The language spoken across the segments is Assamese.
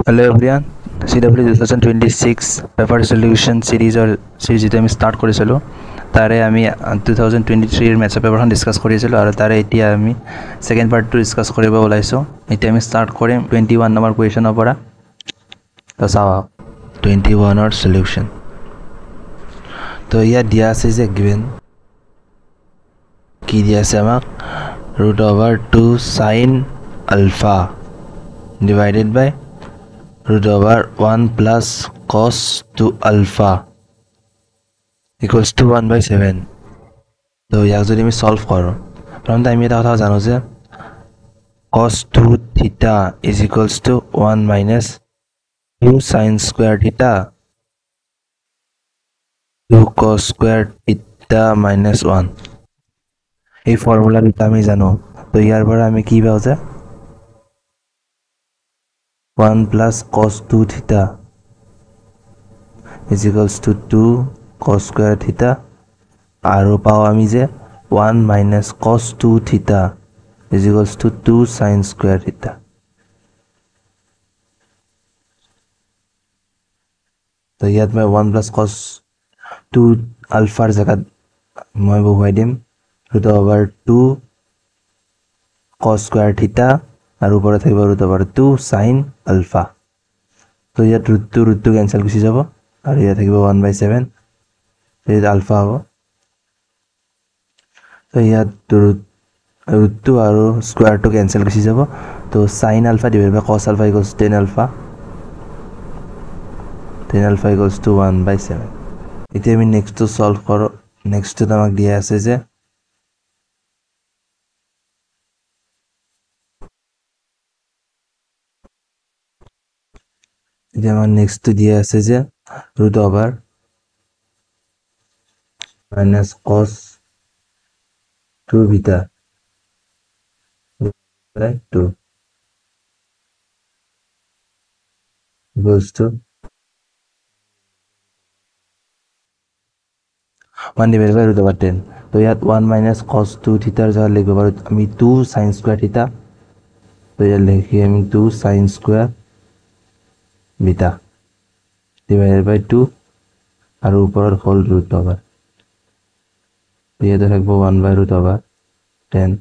Hello everyone, CW 2026 paper solution series যেটা আমি স্টাৰ্ট কৰিছিলো তাৰে আমি 2023 এৰ ম্যাথছ পেপাৰখন ডিসকাস কৰিছিলো আৰু তাৰে এতিয়া আমি সেকেন্ড পাৰ্টটো ডিসকাস কৰিব ওলাইছো এতিয়া আমি স্টাৰ্ট কৰিম 21 নম্বৰ কোৱেশ্চনৰ পৰা তো চাও 21 ৰ সলিউশন তো ইয়াত দিয়া আছে যে গিভেন কি দিয়া আছে আমাক √2 sin alpha divided by √1 plus cos 2 alpha equals to 1/7 তো ইয়াক যদি আমি সলভ কৰো প্ৰথমতে আমি এটা কথা জানো যে cos 2 theta is equals to 1 minus 2 sin square theta 2 cos square theta minus 1 এই ফর্মুলা দুটা আমি জানো তো ইয়াৰ পৰা আমি কি পাও যে 1 plus cos 2 theta is equals to 2 cos square theta আৰু পাও আমি যে 1 minus cos 2 theta is equals to 2 sin square theta তো ইয়াত মই 1 plus cos 2 alpha ৰ জায়গাত মই বহুৱাই দিম √2 cos square theta আৰু ওপৰত থাকিব √2 sin alpha তো ইয়াত √2 কেনসেল গুচি যাব আৰু ইয়াত থাকিব 1/7 এই আলফা হ'ব তো ইয়াত √2 আৰু স্কয়াৰটো কেনসেল গুচি যাব তো sin alpha divided by cos alpha equals 10 alpha equals to 1/7 এতিয়া আমি নেক্সট টু সলভ কৰো নেক্সট টু আমাক দিয়া আছে যে এতিয়া আমাৰ নেক্সট টু দিয়া আছে যে √- cos 2 beta by 2 equals to 1 divided by √10 তো ইয়াত 1 minus cos 2 theta ৰ জায়গাত লিখিব পাৰো আমি 2 sin square theta তো ইয়াত লিখি আমি 2 sin square beta divided by 2 আৰু ওপৰৰ হোল √10 ইয়াত থাকব 1/√10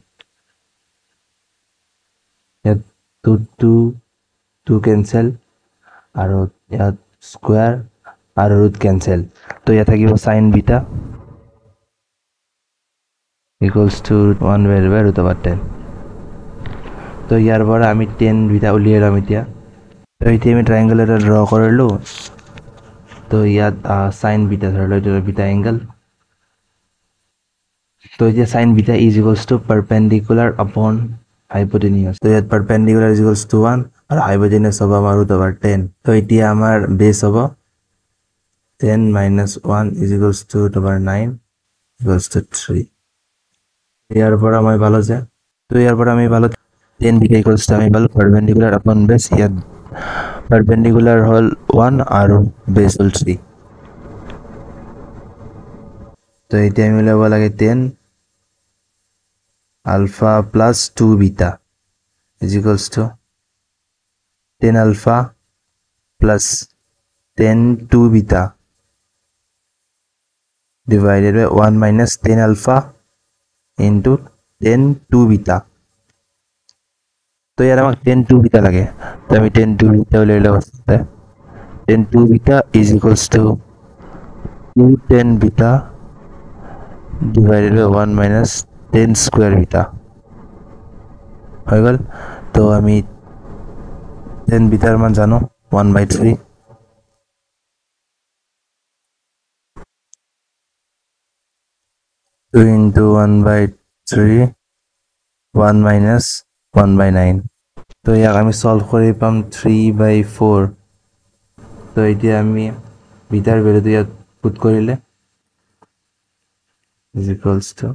ইয়াত 2 কেনসেল আৰু ইয়াত স্কয়াৰ আৰু ৰুট কেনসেল তো ইয়াত থাকিব sin beta equals to 1/√10 তো ইয়াৰ পৰা আমি 10 beta উলিয়াই লম এতিয়া তো এতিয়া আমি ট্ৰায়াঙ্গল এটা ড্ৰ কৰিলো তো ইয়াত sin beta ধৰিলো এটা beta angle তো এতিয়া sin beta is equals to perpendicular upon hypotenuse তো ইয়াত perpendicular is equals to 1 আৰু hypotenuse হ'ব আমাৰ √10 তো এতিয়া আমাৰ বেস হ'ব 10 minus 1 is equals to √9 equals to 3 ইয়াৰ পৰা আমি পালো যে তো ইয়াৰ পৰা আমি পালো 10 beta equals to আমি পালো perpendicular upon base ইয়াত perpendicular হল 1 আৰু base হল 3 তো এতিয়া আমি লব লাগে 10 alpha plus 2 beta is equals to 10 alpha plus 10 2 beta divided by 1 minus 10 alpha into 10 2 beta तो यार আমাক 10 2 beta লাগে তো আমি 10 2 beta লৈ লও 10 2 beta is equals to 2 10 beta divided by 1 minus 10 square beta হৈ গল তো আমি 10 beta ৰ মান জানো 1/3 2 into 1/3 1 minus 1/9 তো ইয়াক আমি সলভ কৰি পাম 3/4 তো এতিয়া আমি বিটাৰ ভ্যালুটো ইয়াত পুট কৰিলে is equals to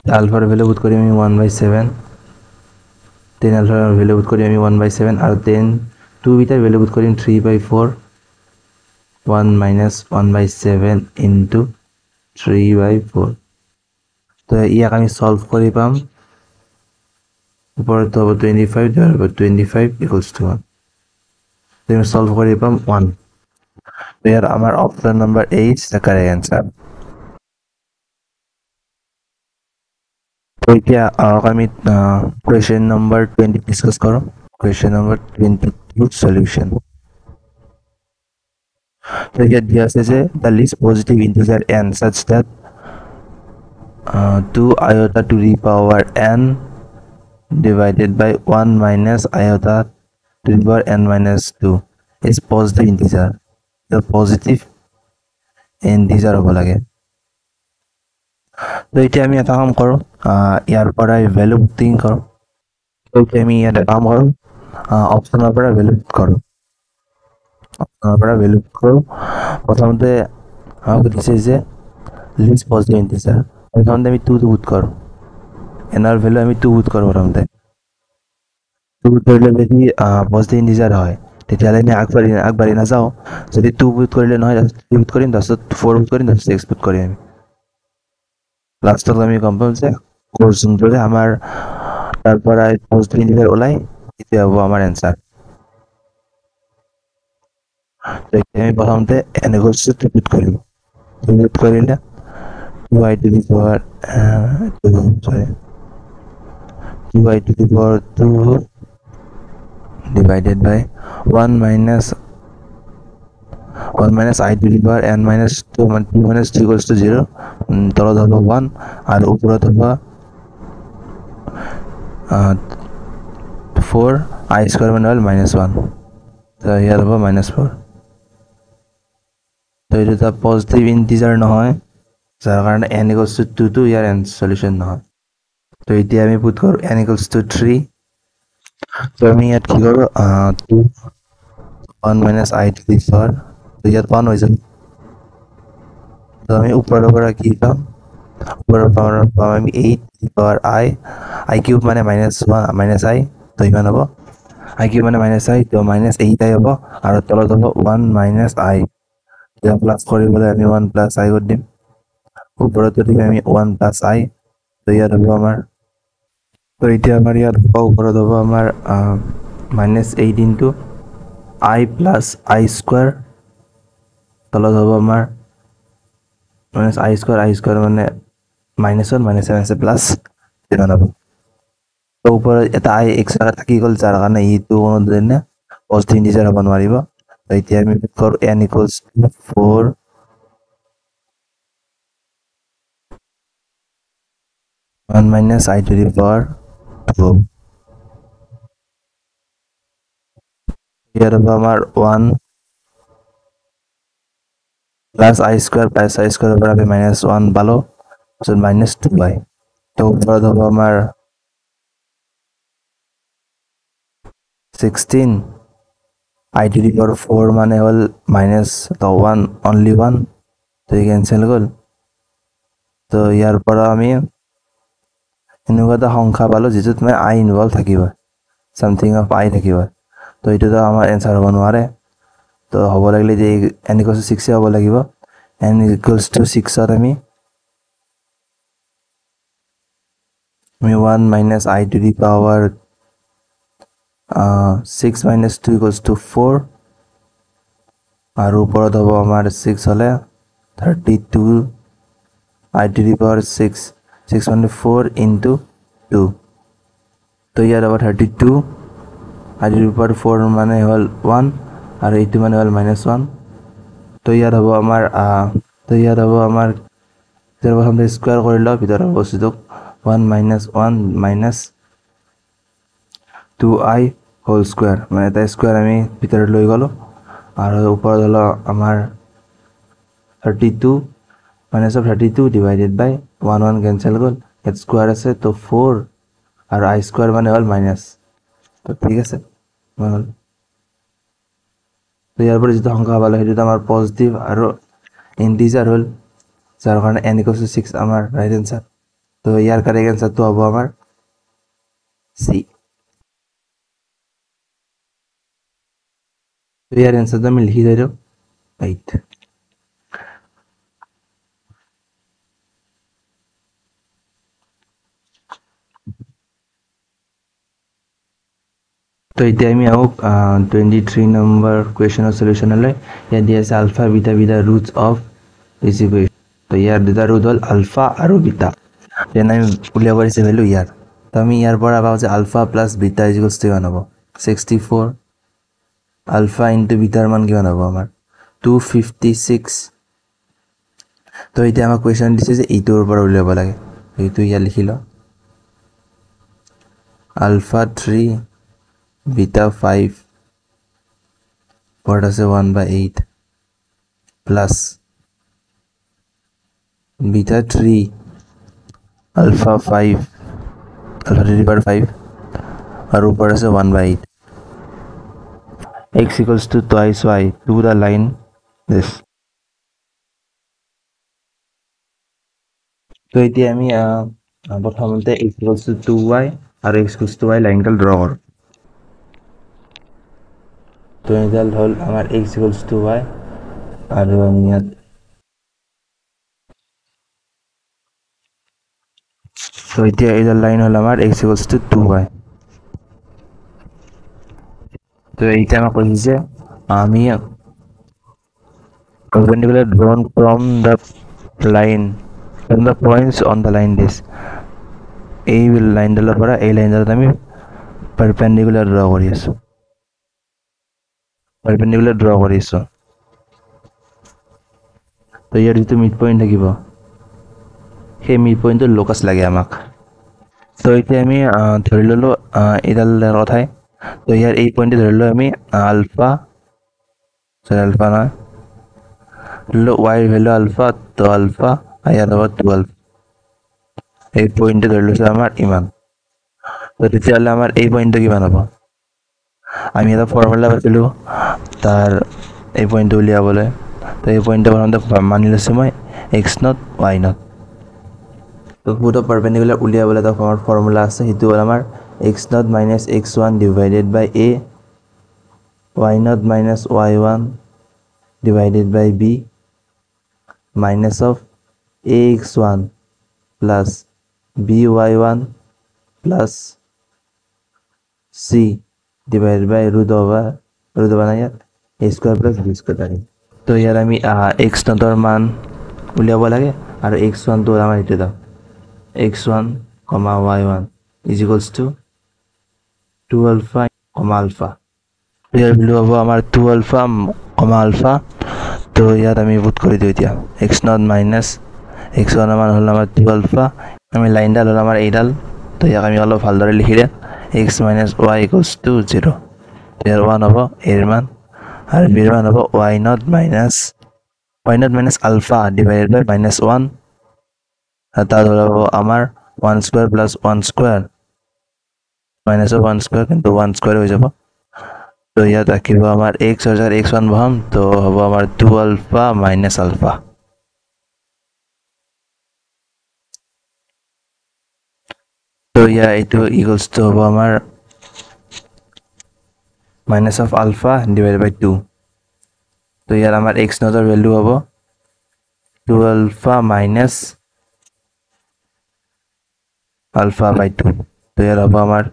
আলফাৰ ভ্যালু পুট কৰি আমি 1/7 10 alpha value put kori ami 1/7 aru 10 2 beta value put kori 3/4 1 minus 1/7 into 3/4 তো ইয়াক আমি সলভ কৰি পাম ওপৰত হ'ব 25 divided by 25 equals to 1 তো আমি সলভ কৰি পাম 1 তো ইয়াৰ আমাৰ option number A is the correct answer তো এতিয়া আমি question number 20 discuss কৰো question number 22 solution তো ইয়াত দিয়া আছে যে the least positive integer n such that 2 iota to the power n divided by 1 minus iota to the power n minus 2 is positive integer. The positive integer হ'ব লাগে তো এতিয়া আমি এটা কাম কৰোঁ ইয়াৰ পৰা ভ্যালু পুটিং কৰোঁ তো এতিয়া আমি ইয়াত কাম কৰোঁ অপচনৰ পৰা ভ্যালু পুট কৰোঁ প্ৰথমতে আমাক দিছে যে লিষ্ট পজিটিভ ইন্টিজাৰ প্ৰথমতে আমি 2 পুট কৰোঁ এনৰ ভ্যালু আমি 2 পুট কৰোঁ প্ৰথমতে 2 পুট কৰিলে যদি পজিটিভ ইন্টিজাৰ হয় তেতিয়াহ'লে আমি আগবাঢ়ি নাযাওঁ যদি 2 পুট কৰিলে নহয় 3 পুট কৰিম তাৰপিছত 4 পুট কৰিম তাৰপিছত 6 পুট কৰিম আমি লাষ্টত আমি গম পাম যে কোৰ্চনটোৰে আমাৰ তাৰ পৰা পজিটিভ ইন্টিজাৰ ওলাই এতিয়া হ'ব আমাৰ এনসাৰ তো আমি প্ৰথমতে n equals to 2 পুট কৰিম 2 পুট কৰিলে 2i to the power 2i to the power 2 divided by 1 minus I to the power n minus 2 2 minus 2 equals to 0 তলত হ'ব 1 আৰু ওপৰত হ'ব 4 I square মানে হ'ল -1 তো ইয়াত হ'ব -4 তো এইটো এটা পজিটিভ ইন্টিজাৰ নহয় যাৰ কাৰণে n equals to 2 to year solution নহয় তো এতিয়া আমি পুট কৰোঁ n equals to 3 তো আমি ইয়াত কি কৰোঁ 2 1 minus I to the power তো ইয়াত 1 হৈ যাব তো আমি ওপৰৰ পৰা কি পাম ওপৰৰ পৰা পাম আমি 8 to the power I cube মানে -1 minus I তো ইমান হ'ব I cube মানে -I তো -8 হ'ব আৰু তলত হ'ব 1 minus I এতিয়া প্লাস কৰিবলৈ আমি 1 plus I কৰি দিম ওপৰত যদি আমি 1 plus I তো ইয়াত হ'ব আমাৰ তো এতিয়া আমাৰ ইয়াত ওপৰত হ'ব আমাৰ -8 into I plus I square তলত হ'ব আমাৰ I square মানে -1 -1 প্লাস ইমান হ'ব তো ওপৰত এটা I এক্সট্ৰা থাকি গ'ল যাৰ কাৰণে ইটো কোনো দিনে পজিটিভ ইন্টিজাৰ হ'ব নোৱাৰিব তো এতিয়া আমি কৰোঁ n equals to 4 1 minus I to the power 2 ইয়াত হ'ব আমাৰ 1 plus I square পৰা আমি -1 পালো তাৰপিছত -2i তো ওপৰত হ'ব আমাৰ 16 I to the power 4 মানে হ'ল -1 only 1 তো এই কেনসেল গ'ল তো ইয়াৰ পৰা আমি এনেকুৱা এটা সংখ্যা পালো যিটোত মানে I ইনভলভ থাকিব সামথিং অফ I থাকিব তো এইটো আমাৰ এনসাৰ হ'ব নোৱাৰে তো হ'ব লাগিলে যে n equals to 6 হ'ব লাগিব n equals to 6 ত আমি 1 minus I to the power 6 minus 2 equals to 4 আৰু ওপৰত হ'ব আমাৰ 6 হ'লে 32 I to the power 6 মানে 4 into 2 তো ইয়াত হ'ব 32 I to the power 4 মানে হ'ল 1 আৰু এইটো মানে হ'ল -1 তো ইয়াত হ'ব আমাৰ যেন প্ৰথমতে স্কয়াৰ কৰি লওঁ ভিতৰৰ বস্তুটোক 1 minus 1 minus 2i whole square মানে এটা স্কয়াৰ আমি ভিতৰত লৈ গ'লো আৰু ওপৰত হলো আমাৰ 32 minus of 32 divided by 1 cancel গ'ল ইয়াত স্কয়াৰ আছে তো 4 আৰু I square মানে হ'ল মাইনাস তো ঠিক আছে হ'ল তো ইয়াৰ পৰা যেটা সংখ্যা পালো সেইটো আমাৰ পজিটিভ আৰু ইন্টিজাৰ হ'ল যাৰ কাৰণে n equals to 6 আমাৰ ৰাইট আনসাৰ তো ইয়াৰ কাৰেক্ট আনসাৰ তো হ'ব আমাৰ সি তো ইয়াৰ আনসাৰটা আমি লিখি দিলো 8 তো এতিয়া আমি আহক 23 নম্বৰ কুৱেশ্যনৰ সলিউশ্যনলৈ। ইয়াত দিয়া আছে alpha beta be the roots of this equation. তো ইয়াৰ দুটা ৰুট হ'ল আলফা আৰু বিটা। দেন আমি উলিয়াব দিছে ভেলু ইয়াৰ। তো আমি ইয়াৰ পৰা পাওঁ যে আলফা প্লাছ বিটা ইজিকলছ টু কিমান হ'ব 64। আলফা ইনটু বিটাৰ মান কিমান হ'ব আমাৰ 256। তো এতিয়া আমাক কুৱেশ্যন দিছে যে এইটোৰ পৰা উলিয়াব লাগে। এইটো ইয়াত লিখি লওঁ আলফা 3 বিটা 5 পৰত আছে 1/8 plus beta 3 alpha 5 alpha 3 power 5 আৰু ওপৰত আছে 1/8 x equals to twice y to the line this. তো এতিয়া আমি প্ৰথমতে x equals to 2y আৰু x equals to y লাইনডাল ড্ৰ কৰোঁ। তো এইডাল হ'ল আমাৰ x equals to y আৰু আমি ইয়াত তো এতিয়া এইডাল লাইন হ'ল আমাৰ x equals to 2y। তো এইটা আমাক কৈছে আমি perpendicular drawn from the line from the points on the line this এই লাইনডালৰ পৰা এই লাইনডালত আমি perpendicular draw কৰি আছোঁ। perpendicular draw কৰি আছোঁ। তো ইয়াৰ যিটো মিড পইণ্ট থাকিব সেই মিড পইণ্টৰ লোকাছ লাগে আমাক। তো এতিয়া আমি ধৰি ল'লোঁ এইডাল কথাই। তো ইয়াৰ এই পইণ্টে ধৰি লওঁ আমি আলফা আলফা নহয় ধৰি লওঁ ৱাইৰ ভেলু আলফা। তো আলফা ইয়াত হ'ব 12। এই পইণ্টে ধৰি লৈছোঁ আমাৰ ইমান। তো তেতিয়াহ'লে আমাৰ এই পইণ্টটো কিমান হ'ব আমি এটা ফৰ্মুলা পাইছিলোঁ তাৰ এই পইণ্টটো উলিয়াবলৈ। তো এই পইণ্টটো প্ৰথমতে মানি লৈছোঁ মই এক্স নট ৱাই নট। তো বহুতো পাৰপেণ্ডিকুলাৰ উলিয়াবলৈ এটা ফৰ্মুলা আছে সেইটো হ'ল আমাৰ x naught minus x one divided by a y naught minus y one divided by b minus of a x one plus b y one plus c divided by root over নাই ইয়াত a square plus b square. তো ইয়াত আমি এক্স নটৰ মান উলিয়াব লাগে আৰু এক্স ওৱানটো আমাৰ এইটো দাম x1, y1 is equals to 2 alpha, alpha. Year value হ'ব আমাৰ 2 alpha, alpha. তো ইয়াত আমি পুট কৰি দিওঁ এতিয়া x0 মাইনাছ x1 মান হ'ল আমাৰ 2 alpha। আমি লাইনডাল হ'ল আমাৰ এইডাল। তো ইয়াক আমি অলপ ভালদৰে লিখি দিওঁ x minus y equals to 0। ইয়াৰ 1 হ'ব এৰ মান আৰু বিৰ মান হ'ব y0 মাইনাছ আলফা ডিভাইডেড বাই মাইনাছ 1। তাত হ'ব আমাৰ 1 square plus 1 square minus 1 square কিন্তু 1 স্কুৱাৰ হৈ যাব। তো ইয়াত ৰাখিব আমাৰ এক্স হৈ যায় x1 বহাম। তো হ'ব আমাৰ 2 আলফা মাইনাছ আলফা। তো ইয়াৰ এইটো ইকুৱেলছ টু হ'ব আমাৰ মাইনাছ অফ আলফা ডিভাইডেড বাই 2। তো ইয়াত আমাৰ এক্স নটৰ ভেলু হ'ব 2 আলফা মাইনাছ আলফা বাই 2। তো ইয়াৰ হ'ব আমাৰ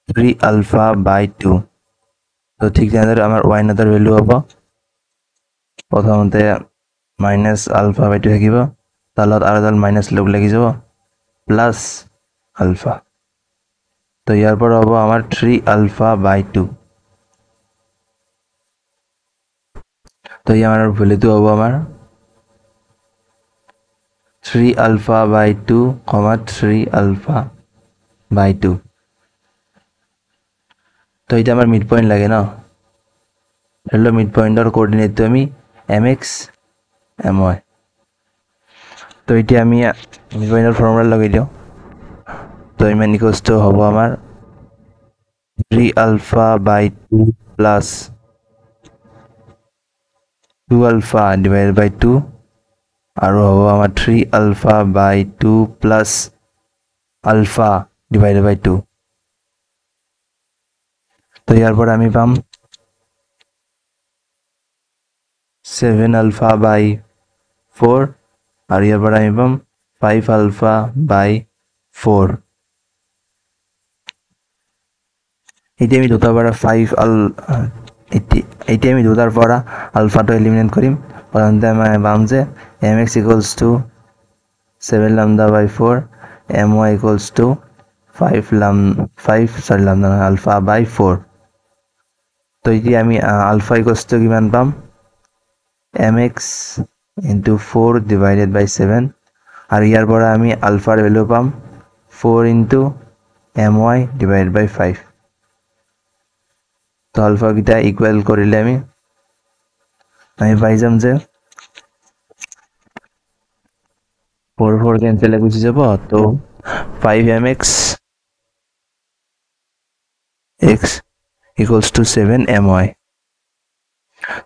3 আলফা বাই 2। তো ঠিক তেনেদৰে আমাৰ ৱাই নটৰ ভেলু হ'ব প্ৰথমতে মাইনাছ আলফা বাই 2 থাকিব তাৰ লগত আৰু এডাল মাইনাছ লগ লাগি যাব প্লাছ আলফা। তো ইয়াৰ পৰা হ'ব আমাৰ 3 আলফা বাই 2। তো ইয়াৰ ভেলুটো হ'ব আমাৰ 3 আলফা বাই 2, 3 আলফা বাই 2। তো এতিয়া আমাৰ মিড পইণ্ট লাগে ন। ধৰি লওক মিড পইণ্টৰ কোঅৰ্ডিনেটটো আমি mx my। তো এতিয়া আমি মিড পইণ্টৰ ফৰ্মুলা লগাই দিওঁ। তো ইমান ইকুৱেলছ টু হ'ব আমাৰ 3 আলফা বাই 2 প্লাছ 2 আলফা ডিভাইডেড বাই 2 আৰু হ'ব আমাৰ 3 আলফা বাই 2 প্লাছ আলফা ডিভাইডেড বাই 2। তো ইয়াৰ পৰা আমি পাম 7 আলফা বাই 4 আৰু ইয়াৰ পৰা আমি পাম 5 আলফা বাই 4। এতিয়া আমি দুটাৰ পৰা 5 এতিয়া আমি দুটাৰ পৰা আলফাটো এলিমিনেট কৰিম প্ৰথমতে আমি পাম যে mx equals to 7 lambda by 4 my equals to 5 lambda alpha by 4 তো এতিয়া আমি alpha equals to কিমান পাম mx into 4 divided by 7 আৰু ইয়াৰ পৰা আমি আলফাৰ ভ্যালু পাম 4 into my divided by 5 তো আলফা কিটা ইকুয়াল কৰিলে আমি পাই যাম যে 4 কেনসেল গুচি যাব তো 5mx x equals to 7my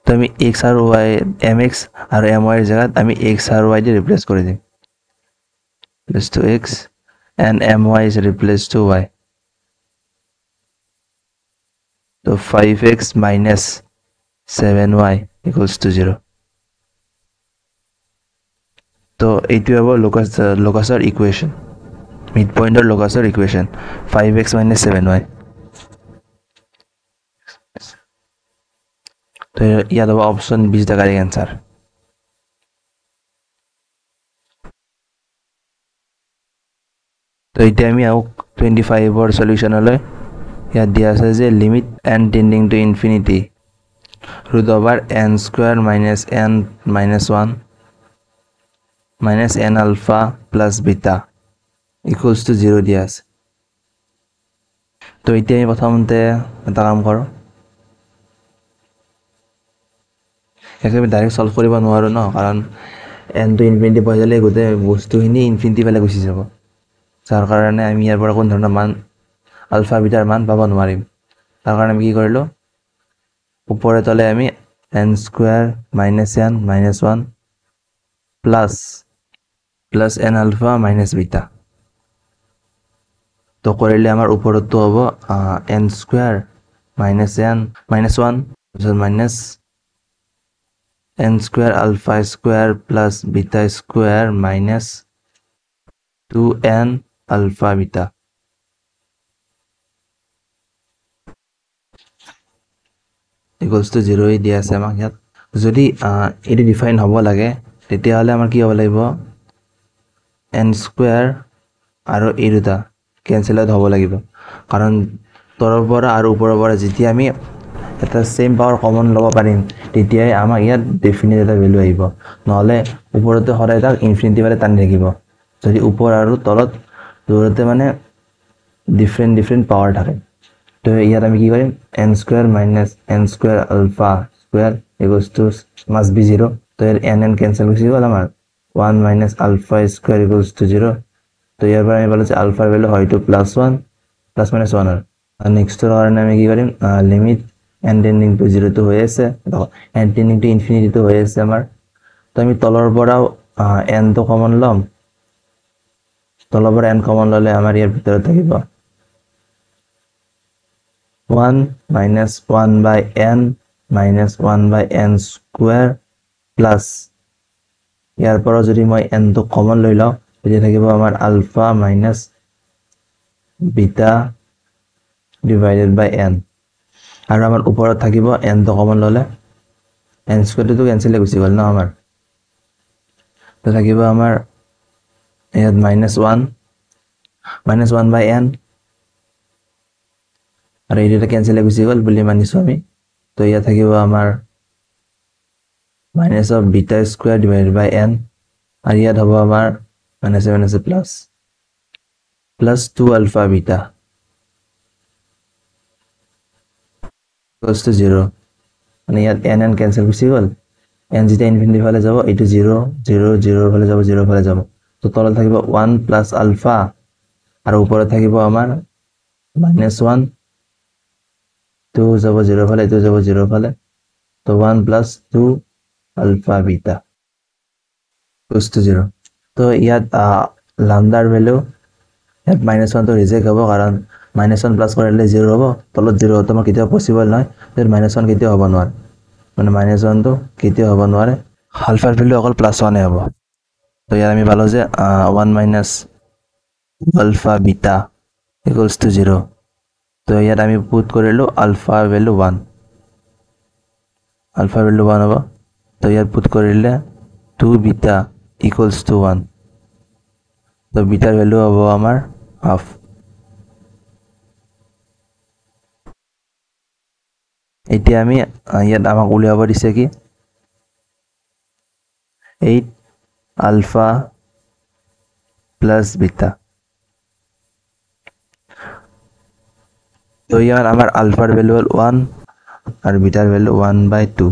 তো আমি x আৰু y mx আৰু my এৰ জায়গাত আমি x আৰু y দিয়ে রিপ্লেস করে দিই replace to x and my is replaced to y তো 5x minus 7y equals to 0 তো এইটো হ'ব লোকাসৰ ইকুৱেশ্যন মিড পইণ্টৰ লোকাসৰ ইকুৱেশ্যন 5x minus 7y তো ইয়াত হ'ব অপশ্যন 20 টা কাৰেক্ট আনসাৰ তো এতিয়া আমি আও 25 ৰ সলিউশনলৈ ইয়াত দিয়া আছে যে limit n tending to infinity root over n square minus n minus 1 minus n alpha plus beta equals to 0 দিয়া আছে তো এতিয়া আমি প্ৰথমতে এটা কাম কৰো একেবাৰে ডাইৰেক্ট সলভ কৰিব নোৱাৰো ন কাৰণ n to infinity পইজালে গতে বস্তুখিনি ইনফিনিটি ফালে গুচি যাব যাৰ কাৰণে আমি ইয়াৰ পৰা কোন ধৰণৰ মান আলফা বিটাৰ মান পাব নোৱাৰিম তাৰ কাৰণে আমি কি কৰিলো উপৰে তলে আমি n square minus n minus 1 plus n alpha minus beta তো কৰিলে আমাৰ ওপৰতো হ'ব n square minus n minus 1 minus n square alpha square plus beta square minus 2n alpha beta equals to 0 দিয়া আছে আমাক ইয়াত যদি এটি ডিফাইন হ'ব লাগে তেতিয়া হলে আমাৰ কি হ'ব লাগিব n square আৰু এই দুটা ক্যান্সেল হ'ব লাগিব কাৰণ তলৰ পৰা আৰু ওপৰৰ পৰা যেতিয়া আমি এটা সেম পাৱাৰ কমন ল'ব পাৰিম তেতিয়াই আমাক ইয়াত ডেফিনিট এটা ভ্যালু আহিব নহলে ওপৰতে হৰাই তাক ইনফিনিটি ফালে টানি থাকিব যদি ওপৰ আৰু তলত দুৰতে মানে ডিফাৰেন্ট পাৱাৰ থাকে তো ইয়াত আমি কি কৰিম n square minus n square alpha square equals to must be 0 তো এর n ক্যান্সেল গুচি গেল আমার 1 minus alpha square equals to 0 তো ইয়াৰ পৰা আমি বলছে আলফাৰ ভ্যালু হয়তো +1 প্লাস মাইনাস 1 আৰ নেক্সট এৰ কাৰণে আমি কি কৰিম লিমিট n টেন্ডিং টু 0 তো হৈ আছে দেখো n টেন্ডিং টু ইনফিনিটি তো হৈ আছে আমাৰ তো আমি তলৰ পৰা n তো কমন লম তলৰ পৰা n কমন ললে আমাৰ ইয়াৰ ভিতৰত থাকিব 1 minus 1 by n minus 1 by n square plus ইয়াৰ পৰা যদি মই n তো কমন লৈ লও তেতিয়া থাকিব আমাৰ alpha minus beta divided by n আৰু আমাৰ ওপৰত থাকিব n তো কমন ললে n square তো ক্যান্সেল গুচি গল না আমাৰ তো থাকিব আমাৰ ইয়াত minus 1 by n আর এইটা ক্যান্সেল গুচি গল বলি মানিছো আমি তো ইয়া থাকিব আমাৰ minus of beta square divided by n R ইয়াত হ'ব আমাৰ minus plus 2 alpha beta equals to 0 মানে ইয়াত n ক্যান্সেল গুচি গল n যেতিয়া ইনফিনিটি ফালে যাব এইটো 0 0 0 ফালে যাব 0 ফালে যাব তো তলত থাকিব 1 plus alpha আর উপরে থাকিব আমাৰ -1 2 যাব 0 ফালে 2 যাব 0 ফালে তো 1 plus 2 alpha beta equals to 0 তো ইয়াত lambda ভ্যালু ইয়াত -1 তো রিজেক্ট হ'ব কাৰণ -1 প্লাস কৰিলে 0 হ'ব তলত 0 তো কেতিয়া পসিবল নহয় যে -1 কেতিয়া হ'ব নোৱাৰে মানে -1 তো কেতিয়া হ'ব নোৱাৰে আলফাৰ ভ্যালু অকল +1 হ'ব তো ইয়াত আমি পালো যে 1 minus alpha beta equals to 0 তো ইয়াত আমি পুট কৰিলোঁ আলফা ভেলু 1 আলফা ভেলু 1 হ'ব তো ইয়াত পুট কৰিলে 2 বিটা ইকুৱেলছ টু 1 তো বিটাৰ ভেলু হ'ব আমাৰ হাফ এতিয়া আমি ইয়াত আমাক উলিয়াব দিছে কি 8 আলফা প্লাস বিটা তো ইয়াৰ আমাৰ আলফাৰ ভেলু হ'ল 1 আৰু বিটাৰ ভেলু 1/2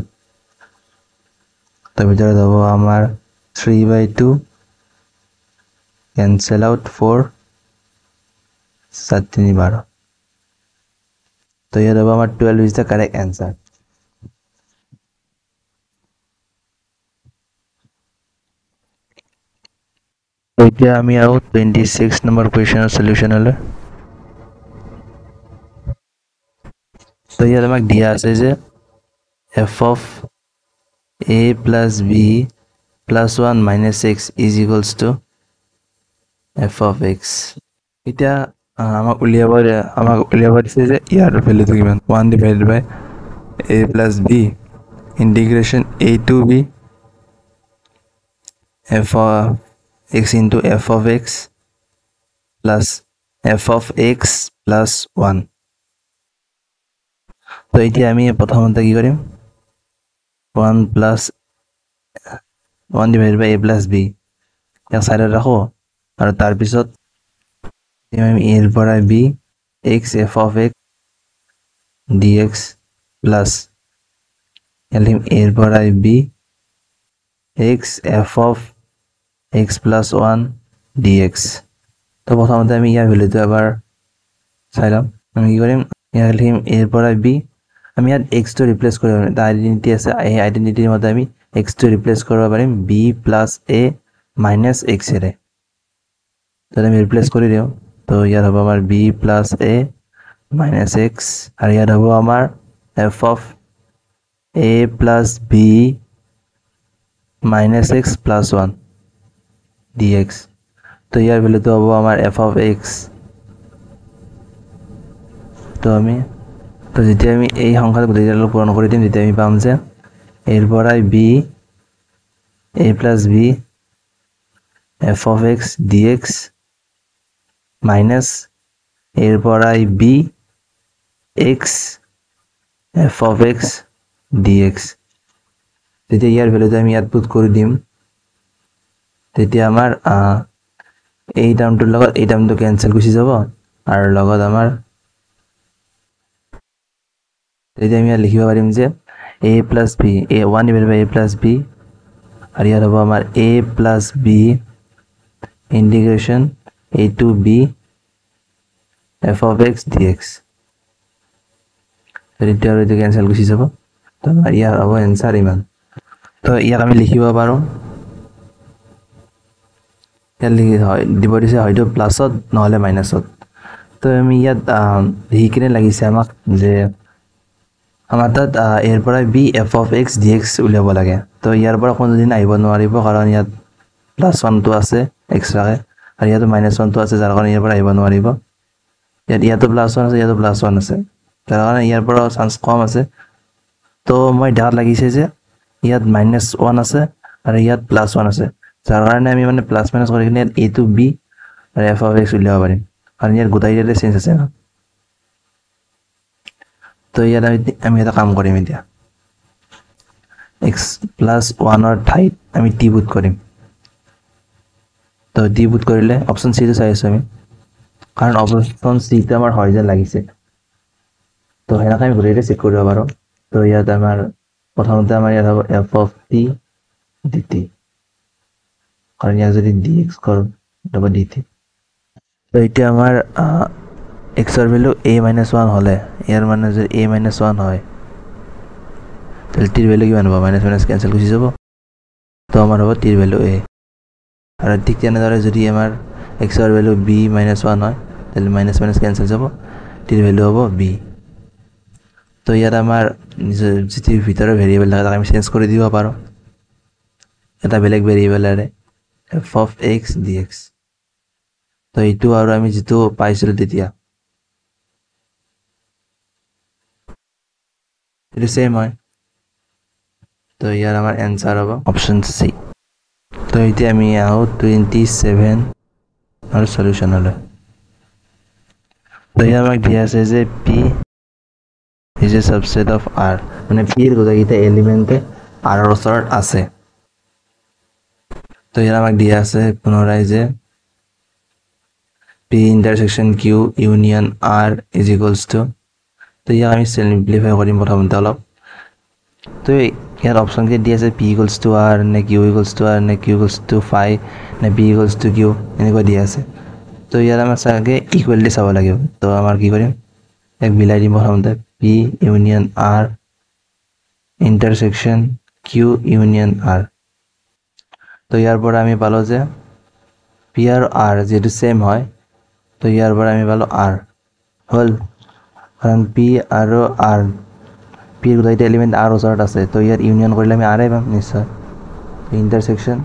তো ভিতৰত হ'ব আমাৰ 3/2 cancel out 4 7 3 12 তো ইয়াত হ'ব আমাৰ 12 is the correct answer তো এতিয়া আমি আৰু 26 নম্বৰ কুৱেশ্যনৰ সলিউশন হলে তো ইয়াত আমাক দিয়া আছে যে f of a plus b plus 1 minus x is equals to f of x এতিয়া আমাক উলিয়াব দিছে যে ইয়াৰ ভ্যালুটো কিমান 1 divided by a plus b integration a to b f of x into f of x plus f of x plus 1 তো এতিয়া আমি প্ৰথমতে কি কৰিম 1 plus 1 divided by a plus b ইয়াক সাইডত ৰাখো আৰু তাৰ পিছত আমি a ৰ পৰা b x f of x dx plus Elim a ৰ পৰা b x f of x plus 1 dx তো প্ৰথমতে আমি ইয়াৰ ভ্যালুটো এবাৰ চাই লম আমি কি কৰিম ইয়াৰ এলিম a ৰ পৰা b আমি ইয়াত x টো ৰিপ্লেস কৰিব পাৰিম তাৰ আইডেন্টিটি আছে এই আইডেন্টিটিৰ মতে আমি x টো ৰিপ্লেস কৰিব পাৰিম b plus a minus x এৰে তো আমি ৰিপ্লেস কৰি দিও তো ইয়াত হ'ব আমাৰ b plus a minus x আৰু ইয়াত হ'ব আমাৰ f of a plus b minus x plus 1 dx তো ইয়াৰ ভ্যালুটো হ'ব আমাৰ f of x তো যেতিয়া আমি এই সংখ্যাটো গোটেইডাল পূৰণ কৰি দিম তেতিয়া আমি পাম যে a ৰ পৰা b a plus b f of x dx minus a ৰ পৰা b x f of x dx তেতিয়া ইয়াৰ ভ্যালুটো আমি ইয়াত পুট কৰি দিম তেতিয়া আমাৰ এই টাৰ্মটোৰ লগত এই টাৰ্মটো কেনসেল গুচি যাব আৰু লগত আমাৰ তেতিয়া আমি লিখিব পাৰিম যে a plus b a 1 divided by a plus b আৰু ইয়াত হ'ব আমাৰ a plus b integration a to b f of x dx তেতিয়া আৰু এটা কেনসেল গুচি যাব তো আমাৰ ইয়াৰ হ'ব এনসাৰ ইমান তো ইয়াক আমি লিখিব পাৰো ইয়াত লিখি হয় দিব দিছে হয়তো প্লাসত নহলে মাইনাসত তো আমি ইয়াত লিখিকিনে লাগিছে আমাক যে আমাৰ তাত এৰ পৰা b f of x dx উলিয়াব লাগে তো ইয়াৰ পৰা কোনো দিন আহিব নোৱাৰিব কাৰণ ইয়াত +1 টো আছে এক্সট্ৰাকে আৰু ইয়াত -1 টো আছে যাৰ কাৰণে ইয়াৰ পৰা আহিব নোৱাৰিব ইয়াতো +1 আছে ইয়াতো +1 আছে যাৰ কাৰণে ইয়াৰ পৰা চান্স কম আছে তো মই ডাউট লাগিছে যে ইয়াত -1 আছে আৰু ইয়াত +1 আছে যাৰ কাৰণে আমি মানে প্লাস মাইনাস কৰি কিনে a to b আৰু f of x উলিয়াব পাৰিম কাৰণ ইয়াৰ গোটাইডালে চেঞ্জ আছে না তো ইয়াত আমি এটা কাম কৰিম এতিয়া x + 1 ৰ ঠাইত আমি t পুট কৰিম তো d পুট কৰিলে অপচন c টো চাই আছো আমি কাৰণ অপচন c টো আমাৰ হয় যেন লাগিছে তো হেনেকৈ আমি গোটেইটো চেক কৰিব পাৰো তো ইয়াত আমাৰ প্ৰথমতে আমাৰ ইয়াত হ'ব f of t dt কাৰণ ইয়াক যদি dx কৰো তব dt তো এতিয়া আমাৰ x ৰ ভ্যালু a - 1 হলে ইয়াৰ মানে যদি a - 1 হয় তাহলে t ৰ ভ্যালু কিমান হ'ব মাইনাস মাইনাস ক্যান্সেল গুচি যাব তো আমাৰ হ'ব t ৰ ভ্যালু a আৰু ঠিক তেনেদৰে যদি আমাৰ x ৰ ভ্যালু b - 1 হয় তাহলে মাইনাস মাইনাস ক্যান্সেল যাব t ৰ ভ্যালু হ'ব b তো ইয়াত আমাৰ যেতি ভিতৰৰ ভেৰিয়েবল থাকে আমি চেঞ্জ কৰি দিব পাৰো এটা বেলেগ ভেৰিয়েবল আছে f of x dx তো এইটো আৰু আমি যেটো পাইছিলো তেতিয়া এইটো সেম হয় তো ইয়াৰ আমাৰ এনসার হ'ব অপশন সি তো এতিয়া আমি আহো 27 আর সলিউশন হলে তো ইয়াৰ আমাক দিয়া আছে যে p is a subset of r মানে p এর গোটেইকেইটা এলিমেন্টে r এর ওচৰত আছে তো ইয়াৰ আমাক দিয়া আছে পুনরায় যে p intersection q union r is equals to তো ইয়াক আমি সিম্পলিফাই কৰিম প্ৰথমতে অলপ তো ইয়াৰ অপশন কে দিয়া আছে p equals to r নে q equals to r নে q equals to phi নে p equals to q এনেকৈ দিয়া আছে তো ইয়াৰ আমাৰ সাগে ইকুয়ালিটি চাব লাগিব তো আমাৰ কি কৰিম এক মিলাই দিম প্ৰথমতে p union r ইন্টাৰসেকশন q union r তো ইয়াৰ পৰা আমি পালো যে p আৰ r যেটো সেম হয় তো ইয়াৰ পৰা আমি পালো r হল কাৰণ p আৰু r p এৰ গোটেইটা এলিমেন্ট r ওচৰত আছে তো ইয়াৰ ইউনিয়ন কৰিলে আমি r এ পাম নিশ্চয় ইন্টাৰসেকশন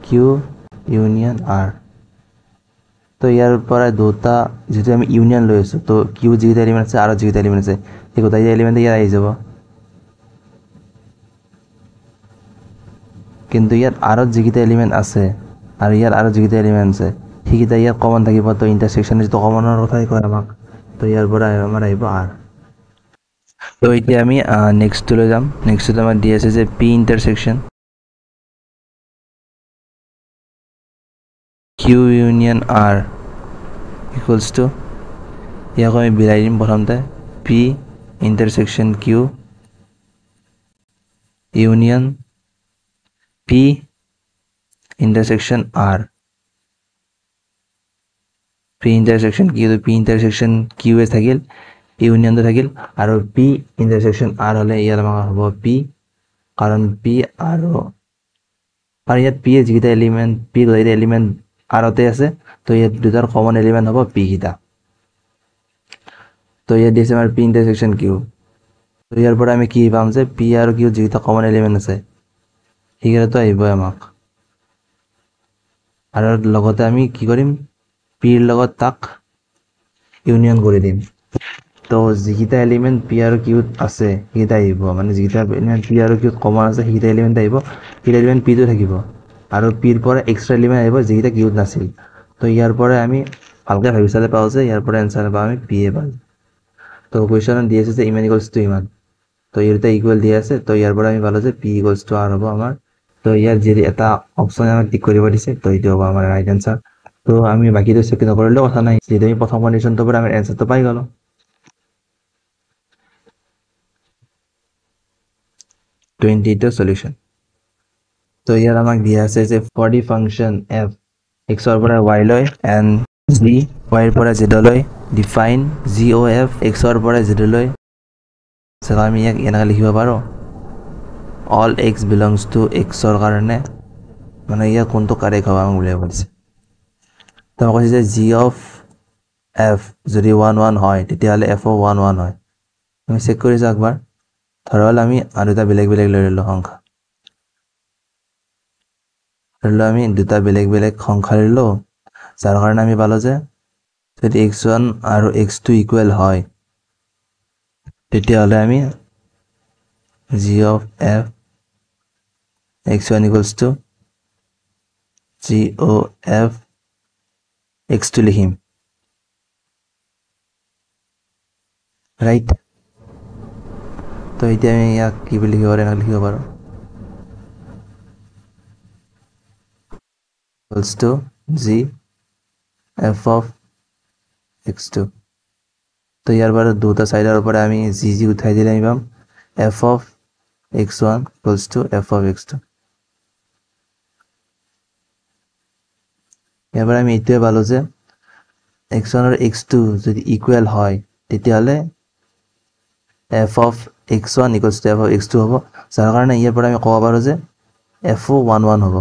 q ইউনিয়ন r তো ইয়াৰ পৰা দুটা যেটো আমি ইউনিয়ন লৈ আছো তো q যেটা এলিমেন্ট আছে r যেটা এলিমেন্ট আছে এই গোটেইটা এলিমেন্ট ইয়াৰ আহি যাব কিন্তু ইয়াত r যেটা এলিমেন্ট আছে আৰু ইয়াৰ r যেটা এলিমেন্ট আছে সেইটা ইয়াৰ কমন থাকিব তো ইন্টাৰসেকশন যেটো কমনৰ কথাই কয় আমাক তো ইয়াৰ পৰা আমাৰ আহিব r তো এতিয়া আমি নেক্সট লৈ যাম নেক্সট আমাৰ দি আছে যে p ইন্টাৰসেকশন q union r equals to ইয়াক আমি বিলাই দিম প্ৰথমতে p intersection q union p intersection r p intersection q তো p ইন্টারসেকশন q এ থাকিল ইউনিয়ন তো থাকিল আৰু p ইন্টাৰসেকশন r হলে ইয়াৰ আমাৰ হ'ব p কাৰণ p আৰু ইয়াত p এর যেটা এলিমেন্ট p গোটেইটা এলিমেন্ট r তে আছে তো ইয়াত দুটাৰ কমন এলিমেন্ট হ'ব p কিটা তো ইয়াত দিছে আমাৰ p ইন্টাৰসেকশন q তো ইয়াৰ পৰা আমি কি পাম যে p আৰু q যেটা কমন এলিমেন্ট আছে হিগেৰে তো আহিব আমাক আৰু লগতে আমি কি কৰিম p এৰ লগত তাক ইউনিয়ন কৰি দিম তো যেটা এলিমেন্ট p আৰু q আছে হিটা আহিব মানে যেটা এলিমেন্ট p আৰু q কমন আছে হিটা এলিমেন্ট আহিব হিটা এলিমেন্ট p তো থাকিব আৰু p এৰ পৰা এক্সট্ৰা এলিমেন্ট আহিব যেটা q নাছিল তো ইয়াৰ পৰা আমি ভালকে ভাবি চালে পাও যে ইয়াৰ পৰা आंसर পাম আমি p এ পাম তো কোৱেশ্চন দি আছে যে ইমান ইকুয়ালস টু ইমান তো ইয়াতে ইকুয়াল দি আছে তো ইয়াৰ পৰা আমি পালো যে p ইকুয়ালস টু r হ'ব আমাৰ তো ইয়াৰ যে এটা অপশন আমাক টিক কৰিব দিছে তো এইটো হ'ব আমাৰ ৰাইট आंसर তো আমি বাকিটো চেক নকৰিলেও কথা নাই যেটা আমি প্ৰথম কন্ডিশনটো পৰা আমি आंसर তো পাই গলো 22 সলিউশন তো ইয়াৰ আমাক দিয়া আছে যে for the function f x ৰ পৰা y লৈ and g y ৰ পৰা z লৈ define g o f x ৰ পৰা z লৈ সো আমি ইয়াক এনেকৈ লিখিব পাৰো all x belongs to x ৰ কাৰণে মানে ইয়াৰ কোনটো কাৰেক্ট হ'ব আমাক বুলিব দিছে তো আমাক কৈছে যে g of f যদি 1 1 হয় তেতিয়াহলে f of 1 1 হয় আমি চেক কৰিছো একবাৰ ধৰল আমি আৰু এটা বেলেগ বেলেগ লৈ ললো সংখ্যা ধৰল আমি দুটা বেলেগ বেলেগ সংখ্যা ললো যাৰ কাৰণে আমি পালো যে যদি x1 আৰু x2 ইকুৱেল হয় তেতিয়াহলে আমি g of f x1 equals to g o f x2 লিখিম রাইট তো এতিয়া আমি ইয়াক কি বুলি লিখিব পাৰো equals to g f of x2 তো ইয়াৰ পৰা দুটা সাইডৰ পৰা আমি g উঠাই দিলে আমি পাম f of x1 equals to f of x2 ইয়াৰ পৰা আমি এইটোৱে পালো যে x1 আৰু x2 যদি ইকুৱেল হয় তেতিয়াহলে f of x1 equals to f of x2 হ'ব যাৰ কাৰণে ইয়াৰ পৰা আমি ক'ব পাৰো যে f of 1 1 হ'ব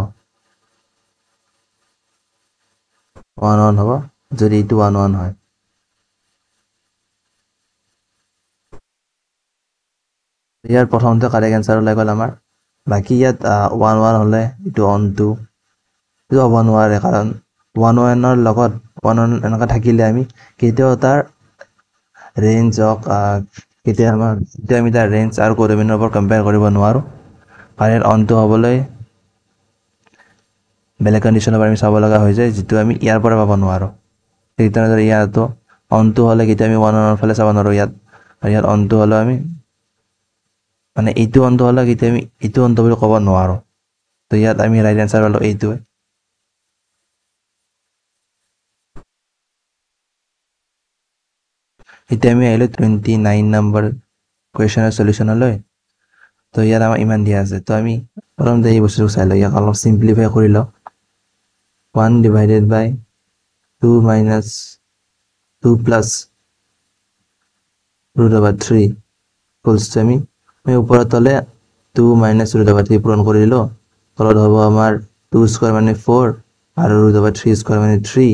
1 1 হ'ব যদি এইটো 1 1 হয় ইয়াৰ প্ৰথমতে কাৰেক্ট आंसर ওলাই গল আমাৰ বাকি ইয়াত 1 1 হলে ইটো অন 2 ইটো হ'ব নোৱাৰে কাৰণ 1 1 ৰ লগত 1 1 এনেকা থাকিলে আমি কেতিয়াও তাৰ ৰেঞ্জ অফ এতিয়া আমি তাৰ ৰেঞ্জ আৰু কোডমিনৰ ওপৰত কম্পেয়াৰ কৰিব নোৱাৰোঁ কাৰণ ইয়াৰ অনটো হ'বলৈ বেলেগ কণ্ডিশ্যনৰ পৰা আমি চাব লগা হৈ যায় যিটো আমি ইয়াৰ পৰা পাব নোৱাৰোঁ ঠিক তেনেদৰে ইয়াতো অনটো হ'লে কেতিয়া আমি ওৱানৰ ফালে চাব নোৱাৰোঁ ইয়াত আৰু ইয়াত অনটো হ'লেও আমি মানে এইটো অনটো হ'লে কেতিয়া আমি এইটো অনটো বুলি ক'ব নোৱাৰোঁ তো ইয়াত আমি ৰাইট এনচাৰ পালোঁ এইটোৱে এতিয়া আমি আহিলোঁ 29 নম্বৰ কুৱেশ্যনৰ চলিউশ্যনলৈ তো ইয়াত আমাৰ ইমান দিয়া আছে তো আমি প্ৰথমতে এই বস্তুটো চাই লওঁ ইয়াক অলপ চিম্প্লিফাই কৰি লওঁ 1 divided by 2 minus 2 plus root over 3 equals to আমি ওপৰত তলে 2 minus root over 3 পূৰণ কৰি দিলোঁ তলত হ'ব আমাৰ 2 square মানে 4 আৰু root over 3 square মানে 3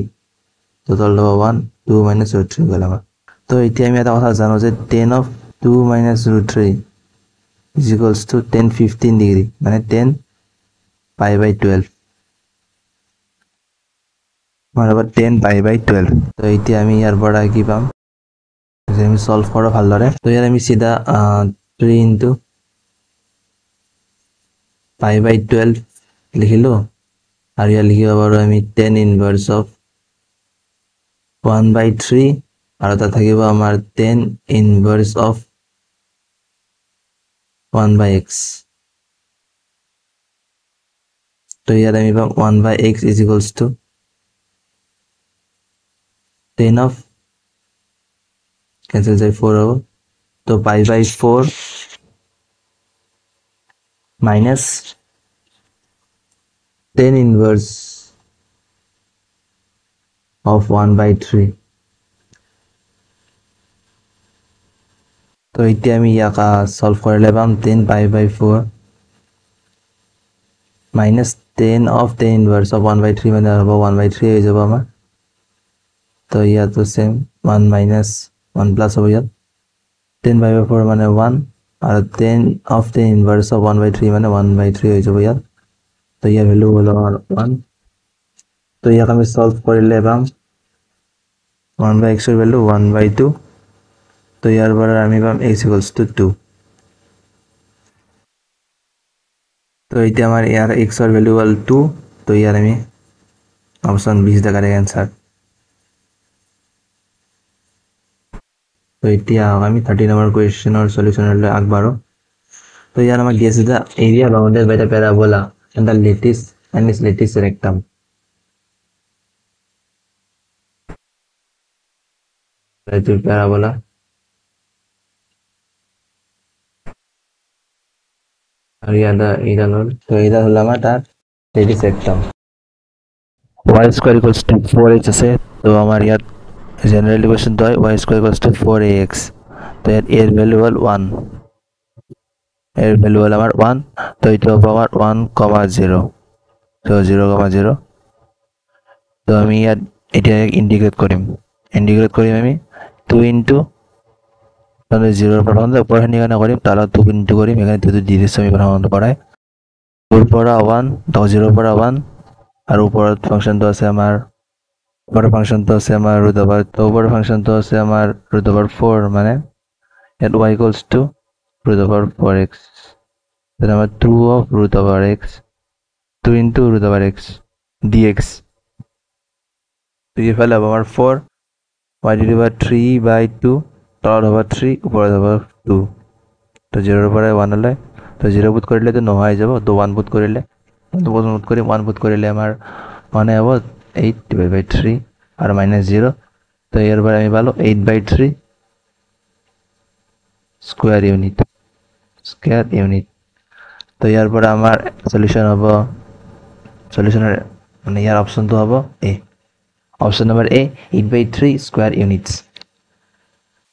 তো তলত হ'ব 1 2 minus root 3 গ'ল আমাৰ তো এতিয়া আমি এটা কথা জানো যে 10 of 2 minus root 3 is equals to 10 15 degree মানে 10 pi by 12 মানে 10 pi by 12 তো এতিয়া আমি ইয়াৰ পৰা কি পাম যে আমি সলভ কৰোঁ ভালদৰে তো ইয়াত আমি সিধা 3 into pi by 12 লিখিলোঁ আৰু ইয়াত লিখিব পাৰোঁ আমি 10 inverse of 1 by 3 আৰু তাত থাকিব আমাৰ 10 inverse of 1 by x তো ইয়াত আমি পাম 1 by x is equals to 10 of cancel যায় 4 হ'ব তো pi by 4 minus 10 inverse of 1 by 3 তো এতিয়া আমি ইয়াক সলভ কৰিলে পাম 10 pi by 4 minus 10 of 10 inverse of 1 by 3 মানে হ'ব 1 by 3 হৈ যাব আমাৰ তো ইয়াতো সেম 1 minus 1 plus হ'ব ইয়াত 10 by 4 মানে 1 আৰু 10 of 10 inverse of 1 by 3 মানে 1 by 3 হৈ যাব ইয়াত তো ইয়াৰ ভ্যালু হ'ল 1 তো ইয়াক আমি সলভ কৰিলে পাম 1 by x এৰ ভ্যালু 1 by 2 তো ইয়াৰ পৰা আমি পাম x equals to 2 তো এতিয়া আমাৰ ইয়াৰ x এৰ ভ্যালু হ'ল 2 তো ইয়াৰ আমি অপশন 20 টা কাৰেক্ট आंसर তো এতিয়া আমি 30 নম্বৰ কুৱেশ্যনৰ সলিউশনলৈ আগবাঢ়ো তো ইয়াৰ আমাক দিয়া আছে যে area bounded by the parabola and the latus and its latus rectum এইটো প্যারাবোলা আর এইডাল হল তো এইডাল হল আমার তার latus rectum y square equals to 4x আছে তো আমার ইয়াত জেনারেল ইকুয়েশন তো y square equals to 4ax তো ইয়াত a এর ভ্যালু হল 1 এর ভ্যালু হল আমার 1 তো এটা হবে আমার 1,0 তো 0,0 তো আমি ইয়াত এটা ইন্টিগ্রেট করিম আমি 2 into তাহলে 0 প্রথম উপর হেনি গানা করিম তাহলে 2 into করিম এখানে 2 ডিজিট আমি প্রথম পড়াই 2 পড়া 1 তো 0 পড়া 1 আর উপরের ফাংশন তো আছে আমার উপরের ফাংশন তো আছে আমার root over তো উপরের ফাংশন তো আছে আমার root over 4 মানে at y equals to root over 4x then আমার 2 of root over x 2 into root over x dx তো ये ফেলে আমার 4 y divided by 3 by 2 তলত over 3 উপরে over 2 তো 0 এর উপরে 1 হলে তো 0 পুট করিলে তো 9 হয়ে যাব তো 1 পুট করিলে তো 1 পুট করিলে আমার 1 হবে 8 divided by 3 আর minus 0 তো এর পরে আমি পালো 8 by 3 স্কয়ার ইউনিট তো এর পরে আমার সলিউশন হবে সলিউশনের মানে ইয়ার অপশন তো হবে A option number A 8 by 3 square units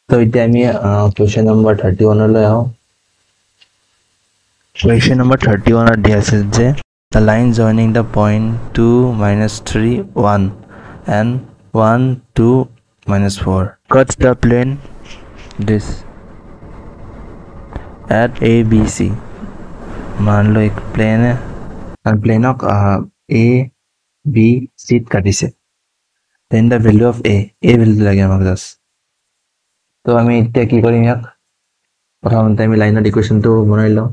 তো এটা আমি কোশ্চেন নাম্বার 31 লৈ আহো কোশ্চেন নাম্বার 31 আর দিয়া আছে যে the line joining the point 2 minus 3 1 and 1 2 minus 4 cuts the plane this at ABC मान लो एक प्लेन है और plane of A B C काटिছে then the value of A value লাগে আমাক জাস্ট তো আমি এতিয়া কি কৰিম ইয়াক প্ৰথমতে আমি লাইনৰ ইকুৱেশ্যনটো বনাই লওঁ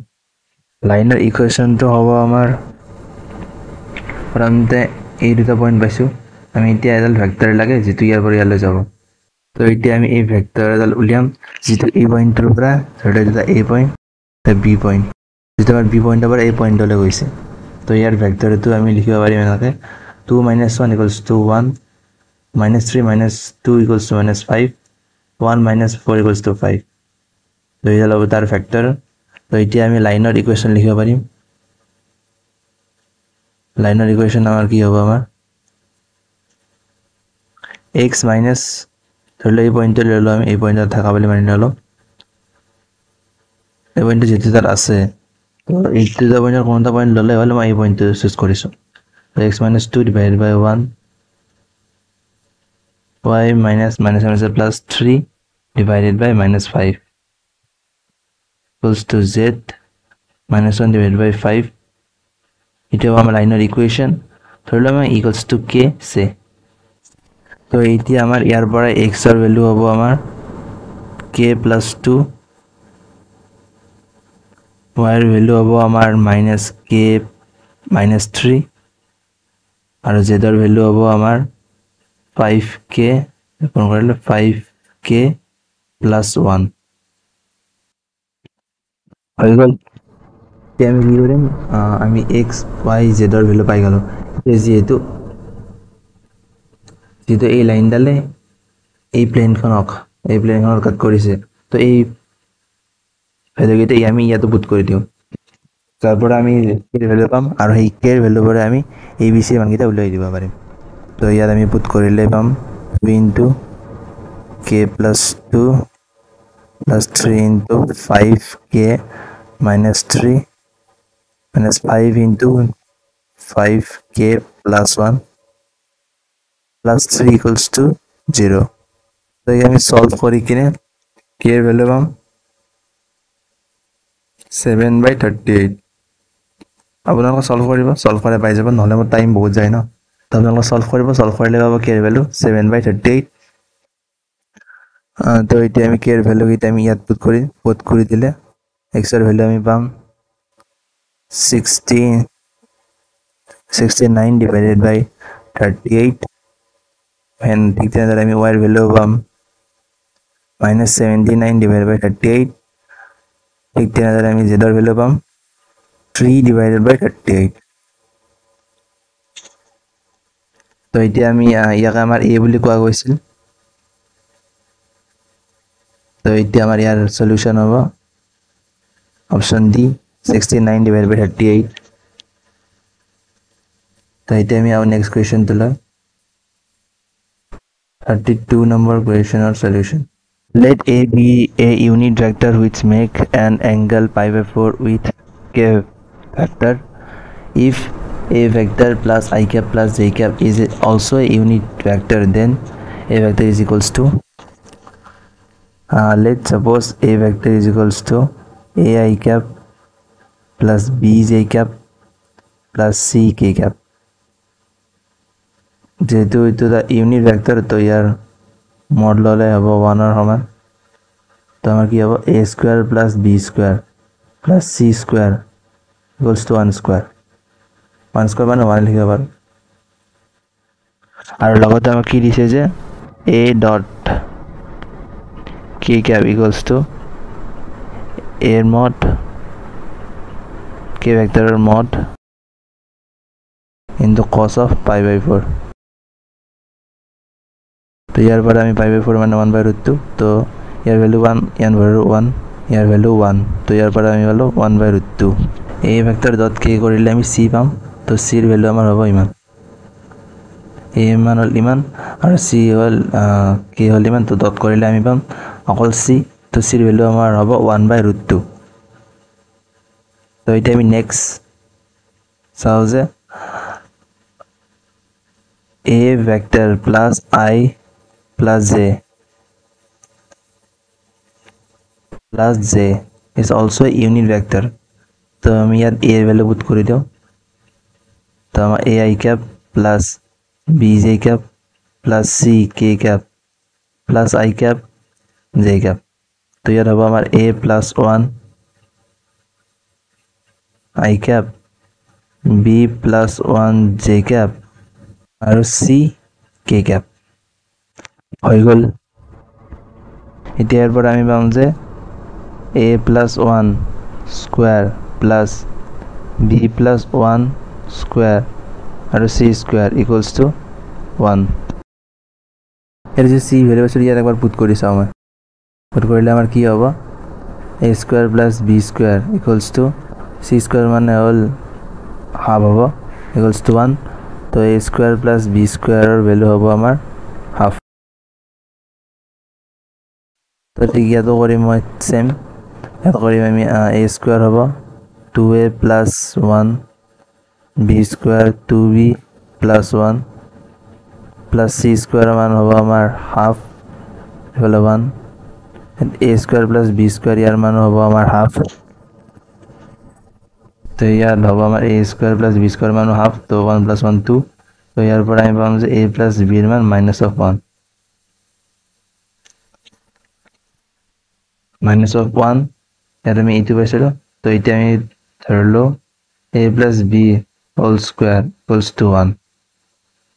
লাইনৰ ইকুৱেশ্যনটো হ'ব আমাৰ প্ৰথমতে এই দুটা পইণ্ট পাইছোঁ আমি এতিয়া এডাল ভেক্টৰ লাগে যিটো ইয়াৰ পৰা ইয়ালৈ যাব তো এতিয়া আমি এই ভেক্টৰ এডাল উলিয়াম যিটো এই পইণ্টৰ পৰা ধৰি লওক এটা এ পইণ্ট এটা বি পইণ্ট যিটো আমাৰ বি পইণ্টৰ পৰা এই পইণ্টলৈ গৈছে তো ইয়াৰ ভেক্টৰটো আমি লিখিব পাৰিম এনেকৈ 2 - 1 = 1 -3 - 2 = -5 1 - 4 = 5 তো এইডাল হ'ব তাৰ ভেক্টৰ তো এতিয়া আমি লাইনৰ ইকুৱেশ্যন লিখিব পাৰিম লাইনৰ ইকুৱেশ্যন আমাৰ কি হ'ব আমাৰ x মাইনাছ ধৰি লওক এই পইণ্টটো লৈ লওঁ আমি এই পইণ্টত থকা বুলি মানি ল'লোঁ এই পইণ্টটো যিটো তাত আছে তো এই দুটা পইণ্টৰ কোনো এটা পইণ্ট ল'লে হ'লে মই এই পইণ্টটো চুজ কৰিছোঁ x - 2 / 1 y minus plus 3 divided by -5 equals to z minus 1 divided by 5 এটা হ'ব আমাৰ লাইনৰ ইকুৱেশ্যন ধৰি লওক আমি ইকুৱেলছ টু কে চে তো এতিয়া আমাৰ ইয়াৰ পৰা এক্সৰ ভেলু হ'ব আমাৰ কে প্লাছ 2 ৱাইৰ ভেলু হ'ব আমাৰ মাইনাছ কে মাইনাছ 3 আৰু জেডৰ ভেলু হ'ব আমাৰ 5k 5k plus 1 হৈ গ'ল এতিয়া আমি কি কৰিম আমি এক্স ৱাই জেডৰ ভেলু পাই গ'লোঁ যিহেতু এই লাইনডালে এই প্লেনখনক কাট কৰিছে তো এই ভেলুকেইটা আমি ইয়াতো পুট কৰি দিওঁ তাৰ পৰা আমি কেৰ ভেলু পাম আৰু সেই কেৰ ভেলুৰ পৰা আমি এ বি চি মানকেইটা উলিয়াই দিব পাৰিম তো ইয়াত আমি পুট কৰিলে পাম 2 into k plus 2 plus 3 into 5k minus 3 minus 5 into 5k plus 1 plus 3 equals to 0 তো আমি সলভ কৰি কিনে k এৰ ভ্যালু পাম 7/38 আপোনালোকে সলভ কৰে পাই যাব নহলে মোৰ টাইম বহুত যায় ন তো আপোনালোকে সলভ কৰিলে পাব k এর ভ্যালু 7/38 তো এতিয়া আমি k এর ভ্যালু কিটা আমি ইয়াত পুট কৰি দিলে x এৰ ভ্যালু আমি পাম 69 divided by 38 and ঠিক তেনেদৰে আমি y এৰ ভ্যালু পাম -79 divided by 38 ঠিক তেনেদৰে আমি z এর ভ্যালু পাম 3 divided by 38 তো এতিয়া আমি ইয়াক আমাৰ a বুলি কোৱা গৈছিল তো এতিয়া আমাৰ ইয়াৰ সলিউশন হ'ব অপশন ডি 69 divided by 38 তো এতিয়া আমি আৰু নেক্সট কোৱেশ্চন তোলা 32 number question or solution let a be a unit vector which make an angle pi/4 with k vector if a vector plus I cap plus j cap is also a unit vector then a vector is equals to let's suppose a vector is equals to ai cap plus bj cap plus ck cap যেহেতু এইটো এটা ইউনিট ভেক্টৰ তো ইয়াৰ মড ললে হ'ব 1 ৰ সমান তো আমাৰ কি হ'ব a square plus b square plus c square equals to 1 square মানে 1 লিখিব পাৰো আৰু লগতে আমাক কি দিছে যে a dot k cap equals to a এর mod k ভেক্টৰৰ mod into cos of pi/4 তো ইয়াৰ পৰা আমি pi/4 মানে 1/√2 তো ইয়াৰ ভ্যালু 1 ইয়াৰ ভ্যালু 1 ইয়াৰ ভ্যালু 1 তো ইয়াৰ পৰা আমি পালো 1/√2 এই ভেক্টৰ ডট k কৰিলে আমি c পাম তো c এৰ ভ্যালু আমাৰ হ'ব ইমান a মান হল ইমান আৰু c হল k হল ইমান তো ডট কৰিলে আমি পাম অকল c তো c এৰ ভ্যালু আমাৰ হ'ব 1/√2 তো এটা আমি নেক্সট চাও যে a vector plus I plus j is also a unit vector তো আমি ইয়াত a এর ভ্যালু পুট কৰি দিও তো আমাৰ ai cap plus bj cap plus ck cap plus I cap j cap তো ইয়াত হ'ব আমাৰ a plus 1 i cap b plus 1 j cap আৰু c k cap হৈ গ'ল এতিয়া ইয়াৰ পৰা আমি পাম যে a plus 1 square plus b plus 1 square আৰু c square equals to 1 এৰ যে c ভ্যালু আছে ইয়াত একবাৰ পুট কৰি চাও মই পুট কৰিলে আমাৰ কি হ'ব a square plus b square equals to c square মানে হল হাফ হ'ব equals to 1 তো a square plus b square এর ভ্যালু হ'ব আমাৰ হাফ তো ঠিক ইয়াতো কৰি মই সেম ইয়াত কৰিম আমি a square হ'ব 2a plus 1 b square 2b plus 1 plus c square মান হ'ব আমাৰ হাফ হলো 1 and a square plus b square ইয়াৰ মান হ'ব আমাৰ হাফ তো ইয়াৰ হ'ব আমাৰ a square plus b square মান হাফ তো 1 plus 1 2 তো ইয়ার পর আমি পাম যে a plus b এর মান minus of 1 minus of 1 ইয়াত আমি এইটো পাইছিলো তো এটা আমি ধরলো a plus b whole square equals to 1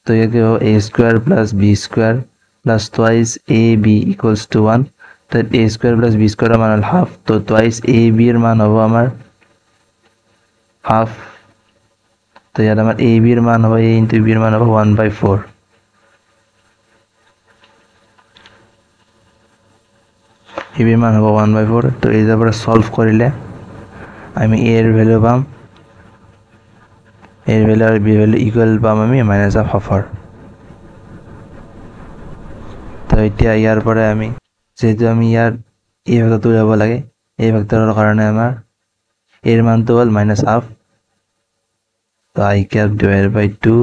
तो ये क्या हो a square plus b square plus twice ab equals to 1 तो a square plus b square मान half तो twice ab এর মান হবে আমার half तो यार আমার ab এর মান হবে a into b এর মান হবে 1/4 ab এর মান হবে 1/4 তো এই ব্যাপারে সলভ করিলে আমি a এর ভ্যালু পাম a এর ভ্যালু আর b এর ভ্যালু ইকুয়াল পাম আমি মাইনাস অফ হাফ তো এটা ইয়ার পরে আমি যেহেতু আমি ইয়ার এই ভেক্টরটো যাব লাগে এই ভেক্টরের কারণে আমার এর মান তো হল মাইনাস হাফ তো i cap divided by 2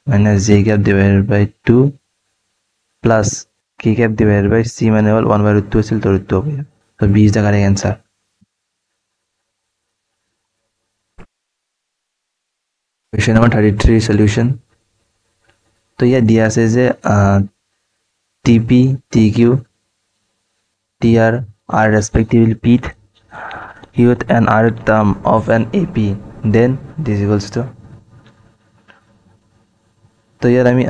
minus j cap divided by 2 plus k cap divided by c মানে হল 1/2 আছিল তো √2 হবে তো 20 টাকার आंसर क्वेश्चन नंबर 33 सॉल्यूशन तो यह दिया আছে যে TP TQ TR are respectively pth qth and rth term of an AP then this equals to तो यार আমি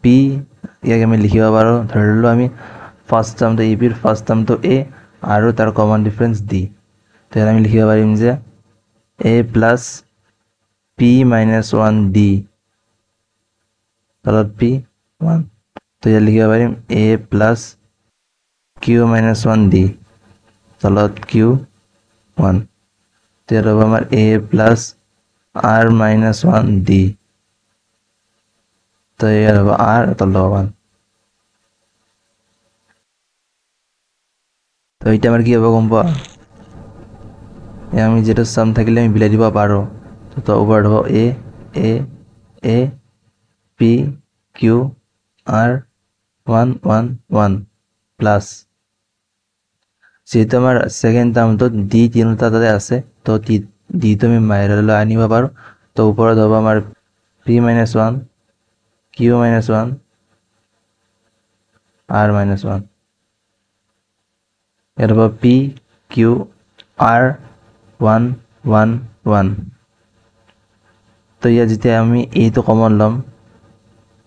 p ইয়াকে আমি লিখিব পাৰো ধৰিলো আমি ফাৰ্স্ট টাৰ্ম তো AP এৰ ফাৰ্স্ট টাৰ্ম তো a আৰু তাৰ কমন ডিফাৰেন্স d তো ইয়াৰ আমি লিখিব পাৰিম যে a plus p minus 1 d তলত p 1 तो यार लिखिब পাৰিম a plus q minus 1 d তলত q 1 তো ইয়াৰ হ'ব আমাৰ a plus r minus 1 d তো ইয়াৰ হ'ব r তলত 1 তো এটা আমাৰ কি হ'ব গম পোৱা আমি যেটা সাম থাকিলে আমি বিলাই দিব পাৰো তো ওভার হ'ব a a a p q r 1 1 1 plus যেহেতু আমার সেকেন্ড টার্ম তো d তিনটা তাতে আছে তো d তো আমি বাইরে আনিব পাৰো তো ওপৰত হ'ব আমাৰ p - 1 q - 1 r - 1 এর হ'ব p q r 1 1 1 তো ইয়া যেতিয়া আমি এইটো কমন লম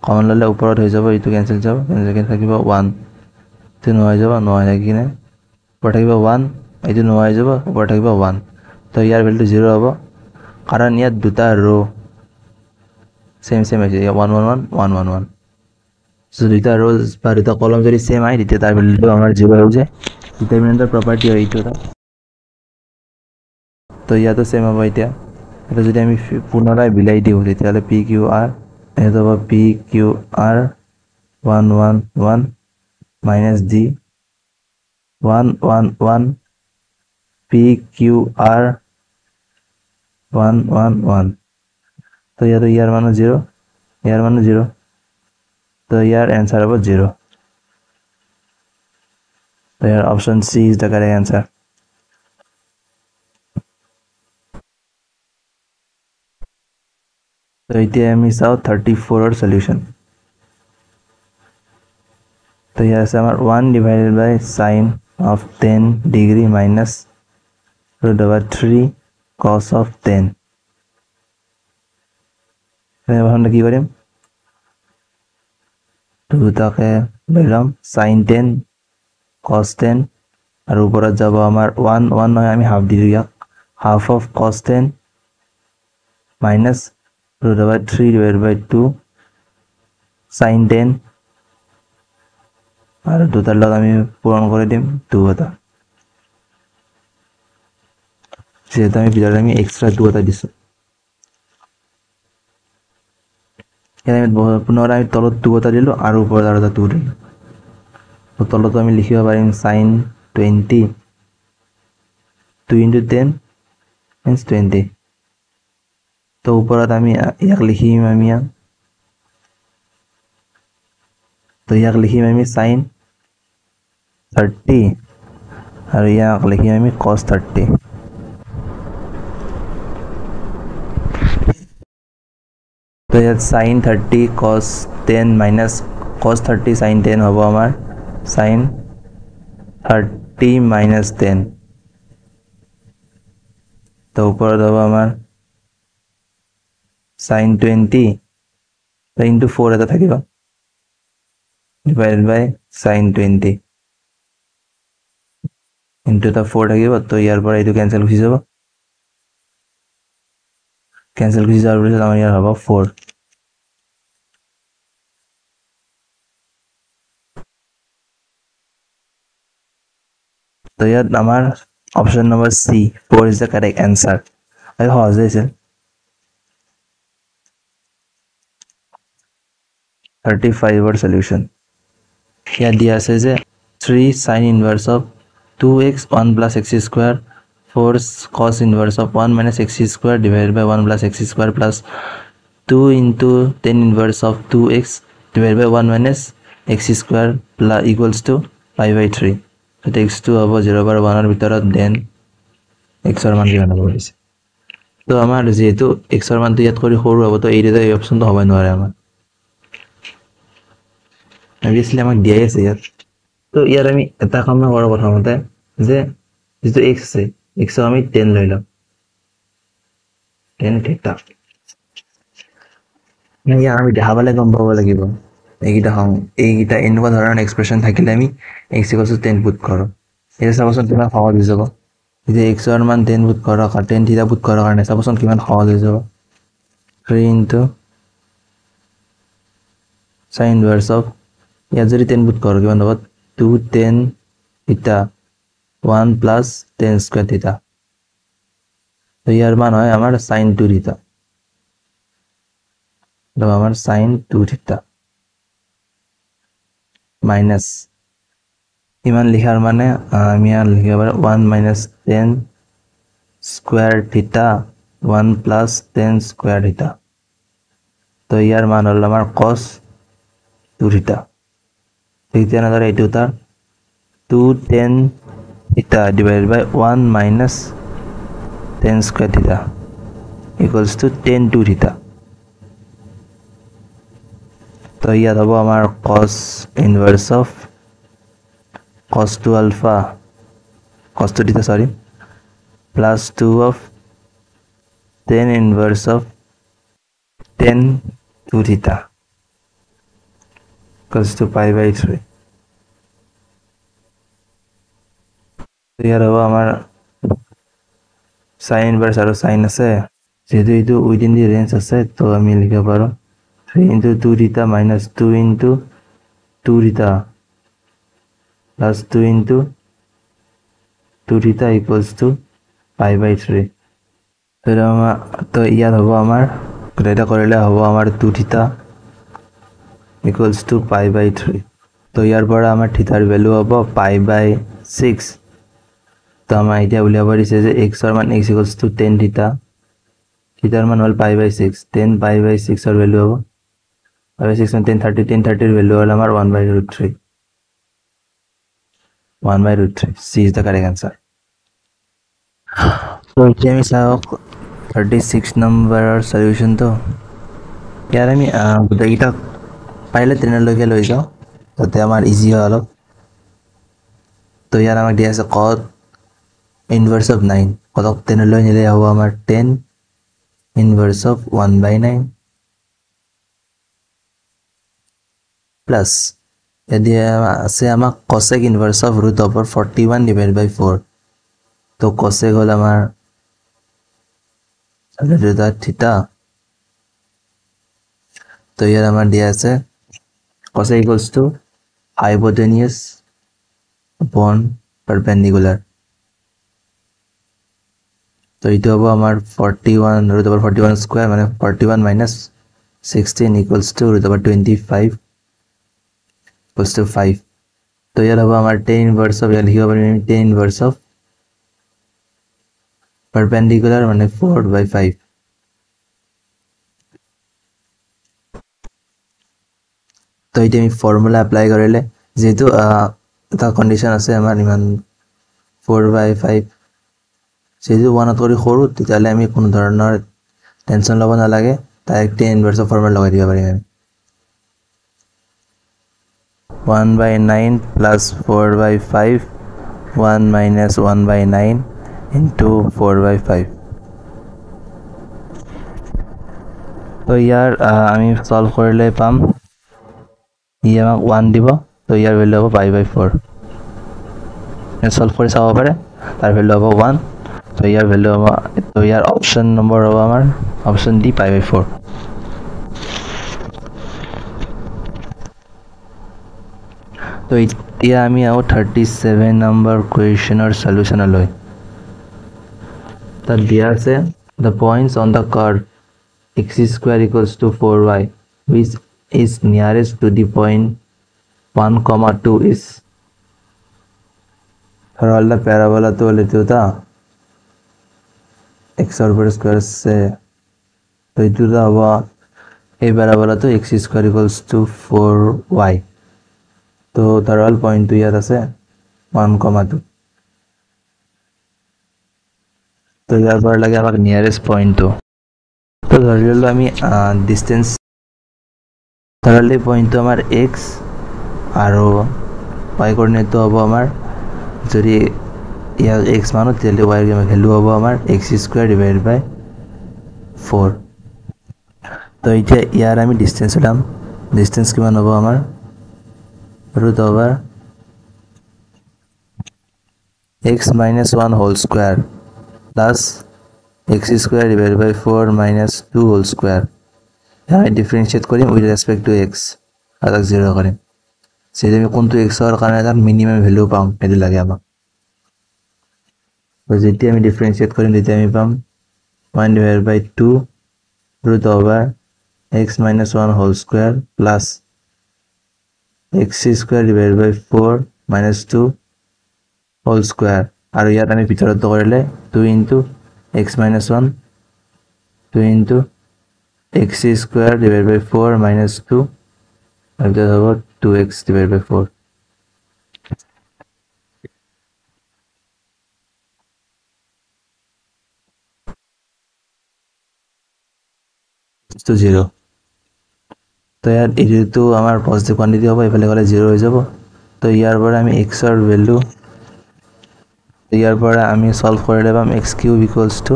কমন ললে ওপৰত হৈ যাব এইটো ক্যান্সেল যাব ক্যান্সেল থাকিব 1 তো নহয় যাব নহয় কিনে ওপৰত থাকিব 1 এইটো নহয় যাব ওপৰত থাকিব 1 তো ইয়াৰ ভ্যালু 0 হ'ব কাৰণ ইয়াত দুটা रो সেম সেম আছে 1 1 1 1 1 1 সো দুটা রোজ বা দুটা কলম যদি সেম হয় তেতিয়া তাৰ ভ্যালুটো আমাৰ 0 হৈ যায় ডিটাৰমিনেন্টৰ প্ৰপাৰ্টি হয় এইটো তো ইয়াতো সেম হ'ব এতিয়া এটা যদি আমি পুনরায় বিলাই দিও তেতিয়াহলে p q r এটা হ'ব p q r 1 1 1 minus d 1 1 1 p q r 1 1 1 তো ইয়াৰ মান 0 ইয়াৰ মান 0 তো ইয়াৰ आंसर হ'ব 0 তো ইয়াৰ option C is the correct answer तो এতিয়া আমি চাও 34 এর সলিউশন তো ইয়াৰ আছে আমাৰ 1 divided by sin of 10 degree minus root over 3 cos of 10 আমরা কি করিম 2 টাকে লইলাম sin 10 cos 10 আর উপরে যাব আমার 1 1 নয় আমি হাফ দিই ইয়াক half of cos 10 minus root over 3 divided by 2 sin 10 আর দুটার লগ আমি পূরণ করে দিম 2 হতা যেহেতু আমি ভিতরে আমি এক্সট্রা 2 হতা দিছি এখানে আমি পুনরায় আমি তলত 2 হতা দিলো আর উপরে আর 2 দিলো তো তলত আমি লিখিব পাৰিম sin 20 2 into 10 means 20 তো উপৰত আমি ইয়াক লিখিম আমি তো ইয়াক লিখিম আমি sin 30 আৰু ইয়াক লিখিম আমি cos 30 তো ইয়াত sin 30 cos 10 minus cos 30 sin 10 হ'ব আমাৰ sin 30 minus 10 তো উপৰত হ'ব আমাৰ sin 20 তো into 4 এটা থাকিব divided by sin 20 into the 4 থাকিব তো ইয়াৰ পৰা এইটো ক্যান্সেল হৈ যাব ক্যান্সেল হৈ যোৱাৰ পিছত আমাৰ ইয়াৰ হ'ব 4 তো ইয়াত আমাৰ option number C 4 is the correct answer আৰু সহজ হৈছে 35 word solution here দিয়া আছে যে 3 sin inverse of 2x 1 plus x square 4 cos inverse of 1 minus x square divided by 1 plus x square plus 2 into 10 inverse of 2x divided by 1 minus x square plus equals to pi by 3 so x2 হ'ব 0 by 1 এর ভিতৰত then x এৰ মান কিমান হ'ব দিছে তো আমাৰ যেহেতু x এৰ মান তো ইয়াত কৰি সৰু হ'ব তো এই অপশনটো হ'ব নোৱাৰে আমাৰ obviously আমাক দিয়াই আছে ইয়াত তো ইয়াৰ আমি এটা কাম কৰা প্ৰথমতে যে যেটো x আছে x আমি 10 লৈ লম 10 থিটা ইয়াৰ আমি দেখাবলে গম পাব লাগিব এইগিটা এনেকুৱা ধৰণৰ এক্সপ্ৰেশন থাকিলে আমি x 10 পুট কৰো এটা চাবচোন কিমান সহজ হৈ যাব যদি x এৰ মান 10 পুট কৰো আৰু 10 থিটা পুট কৰো কাৰণে চাবচোন কিমান সহজ হৈ যাব 3 into sin inverse of ইয়াত যদি 10 পুট কৰো কিমান হ'ব 2 10 থিটা 1 plus 10 square theta তো ইয়াৰ মান হয় আমাৰ sin 2 theta তো আমাৰ sin 2 theta minus ইমান লিখাৰ মানে আমি ইয়াত লিখিব পাৰো 1 minus 10 square theta 1 plus 10 square theta তো ইয়াৰ মান হ'ল আমাৰ cos 2 theta ঠিক তেনেদৰে এইটো তাৰ 2 10 theta divided by 1 minus 10 square theta equals to 10 2 theta তো ইয়াত হ'ব আমাৰ cos inverse of cos 2 alpha cos 2 theta sorry plus 2 of 10 inverse of 10 2 theta equals to pi by 3 ইয়াৰ হ'ব আমাৰ sin inverse আৰু sin আছে যেহেতু এইটো উইদিন দি ৰেঞ্জ আছে তো আমি লিখিব পাৰো 3 into 2 theta minus 2 into 2 theta plus 2 into 2 theta equals to pi by 3 তো ইয়াত হ'ব আমাৰ এটা কৰিলে হ'ব আমাৰ 2 theta equals to pi by 3 তো ইয়াৰ পৰা আমাৰ থিটাৰ ভ্যালু হ'ব pi by 6 তো আমাৰ এতিয়া উলিয়াব দিছে যে x এৰ মান x equals to 10 theta থিটাৰ মান হ'ল pi by 6 10 pi by 6 এর ভ্যালু হ'ব pi by 6 10 30 এর ভ্যালু হ'ল আমাৰ 1 by root 3 1 by root 3 C is the correct answer so এতিয়া আমি চাওক 36 number solution তো ইয়াৰ আমি গোটেইটা পাইলে 3 লৈকে লৈ যাও তাতে আমাৰ ইজি হয় অলপ তো ইয়াৰ আমাক দিয়া আছে cot inverse of 9 কতক 10 লৈ নিলে হ'ব আমাৰ 10 inverse of 1/9 plus যদি আছে আমাক cosec inverse of root over 41 divided by 4 তো cosec হল আমাৰ theta তো ইয়াৰ আমাৰ দিয়া আছে cosec equals to hypotenuse upon perpendicular তো এইটো হ'ব আমাৰ 41 root over 41 square মানে 41 minus 16 equals to root over 25 equals to 5 তো ইয়াৰ হ'ব আমাৰ tan inverse of ইয়াৰ লিখিব পাৰিম tan inverse of perpendicular মানে 4/5 তো এইটো আমি ফৰ্মুলা এপ্লাই কৰিলে যেহেতু এটা কন্ডিশন আছে আমাৰ ইমান 4/5 যেহেতু 1 কৰি সৰু তেতিয়ালে আমি কোনো ধৰণৰ টেনচন ল'ব নালাগে direct tan inverse of formula লগাই দিব পাৰিম 1/9 plus 4/5 1 minus 1/9 into 4/5 তো ইয়াৰ আমি সলভ কৰিলে পাম ই আমাক 1 দিব তো ইয়াৰ ভ্যালু হ'ব pi/4 সলভ কৰি চাব পাৰে তাৰ ভ্যালু হ'ব 1 তো ইয়াৰ ভ্যালু হ'ব তো ইয়াৰ অপচন নম্বৰ হ'ব আমাৰ অপচন ডি pi/4 তো এতিয়া আমি আও 37 নম্বৰ কোৱেশ্চনৰ সলিউশন লৈ তাত দিয়া আছে the points on the curve x square equals to 4y which is nearest to the point 1, 2 is all the parabola तो लेते होता x over square से तो इतना था हुआ ये parabola तो x square equals to 4y तो थर्ड पॉइंट तो याद আছে 1, 2 तो यार पर लगे আমাক नियरेस्ट पॉइंट तो ধৰিলো আমি ডিসটেন্স থাৰ্ডলি পইণ্ট তো আমাৰ x আৰু y কোঅৰ্ডিনেট তো হ'ব আমাৰ যদি ইয়াৰ x মানো তেলে y এৰ ভ্যালু হ'ব আমাৰ x² ডিভাইডেড বাই 4 তো এটা ইয়াৰ আমি ডিসটেন্স উলাম ডিসটেন্স কিমান হ'ব আমাৰ root over x minus 1 whole square plus x² divided by 4 minus 2 whole square यहाँ डिफरेंशिएट करें with respect to x अलग 0 करें সেটা আমি কোনটো x এর কারণে তার মিনিমাম ভ্যালু পাম এটি লাগে আমাক তো যেটি আমি ডিফারেন্সিয়েট করি দিতে আমি পাম 1 divided by 2 root over x minus 1 whole square plus x² divided by 4 minus 2 whole square और यार আমি ভিতৰত কৰিলে 2 into x minus 1 2 into x² divided by 4 minus 2 and that about 2x divided by 4 to 0 তো ইয়াৰ এটো আমাৰ পজিটিভ কোয়ান্টিটি হ'ব এফালে গলে 0 হৈ যাব তো ইয়াৰ পৰা আমি x এৰ ভ্যালু ইয়াৰ পৰা আমি সলভ কৰিলে পাম x³ equals to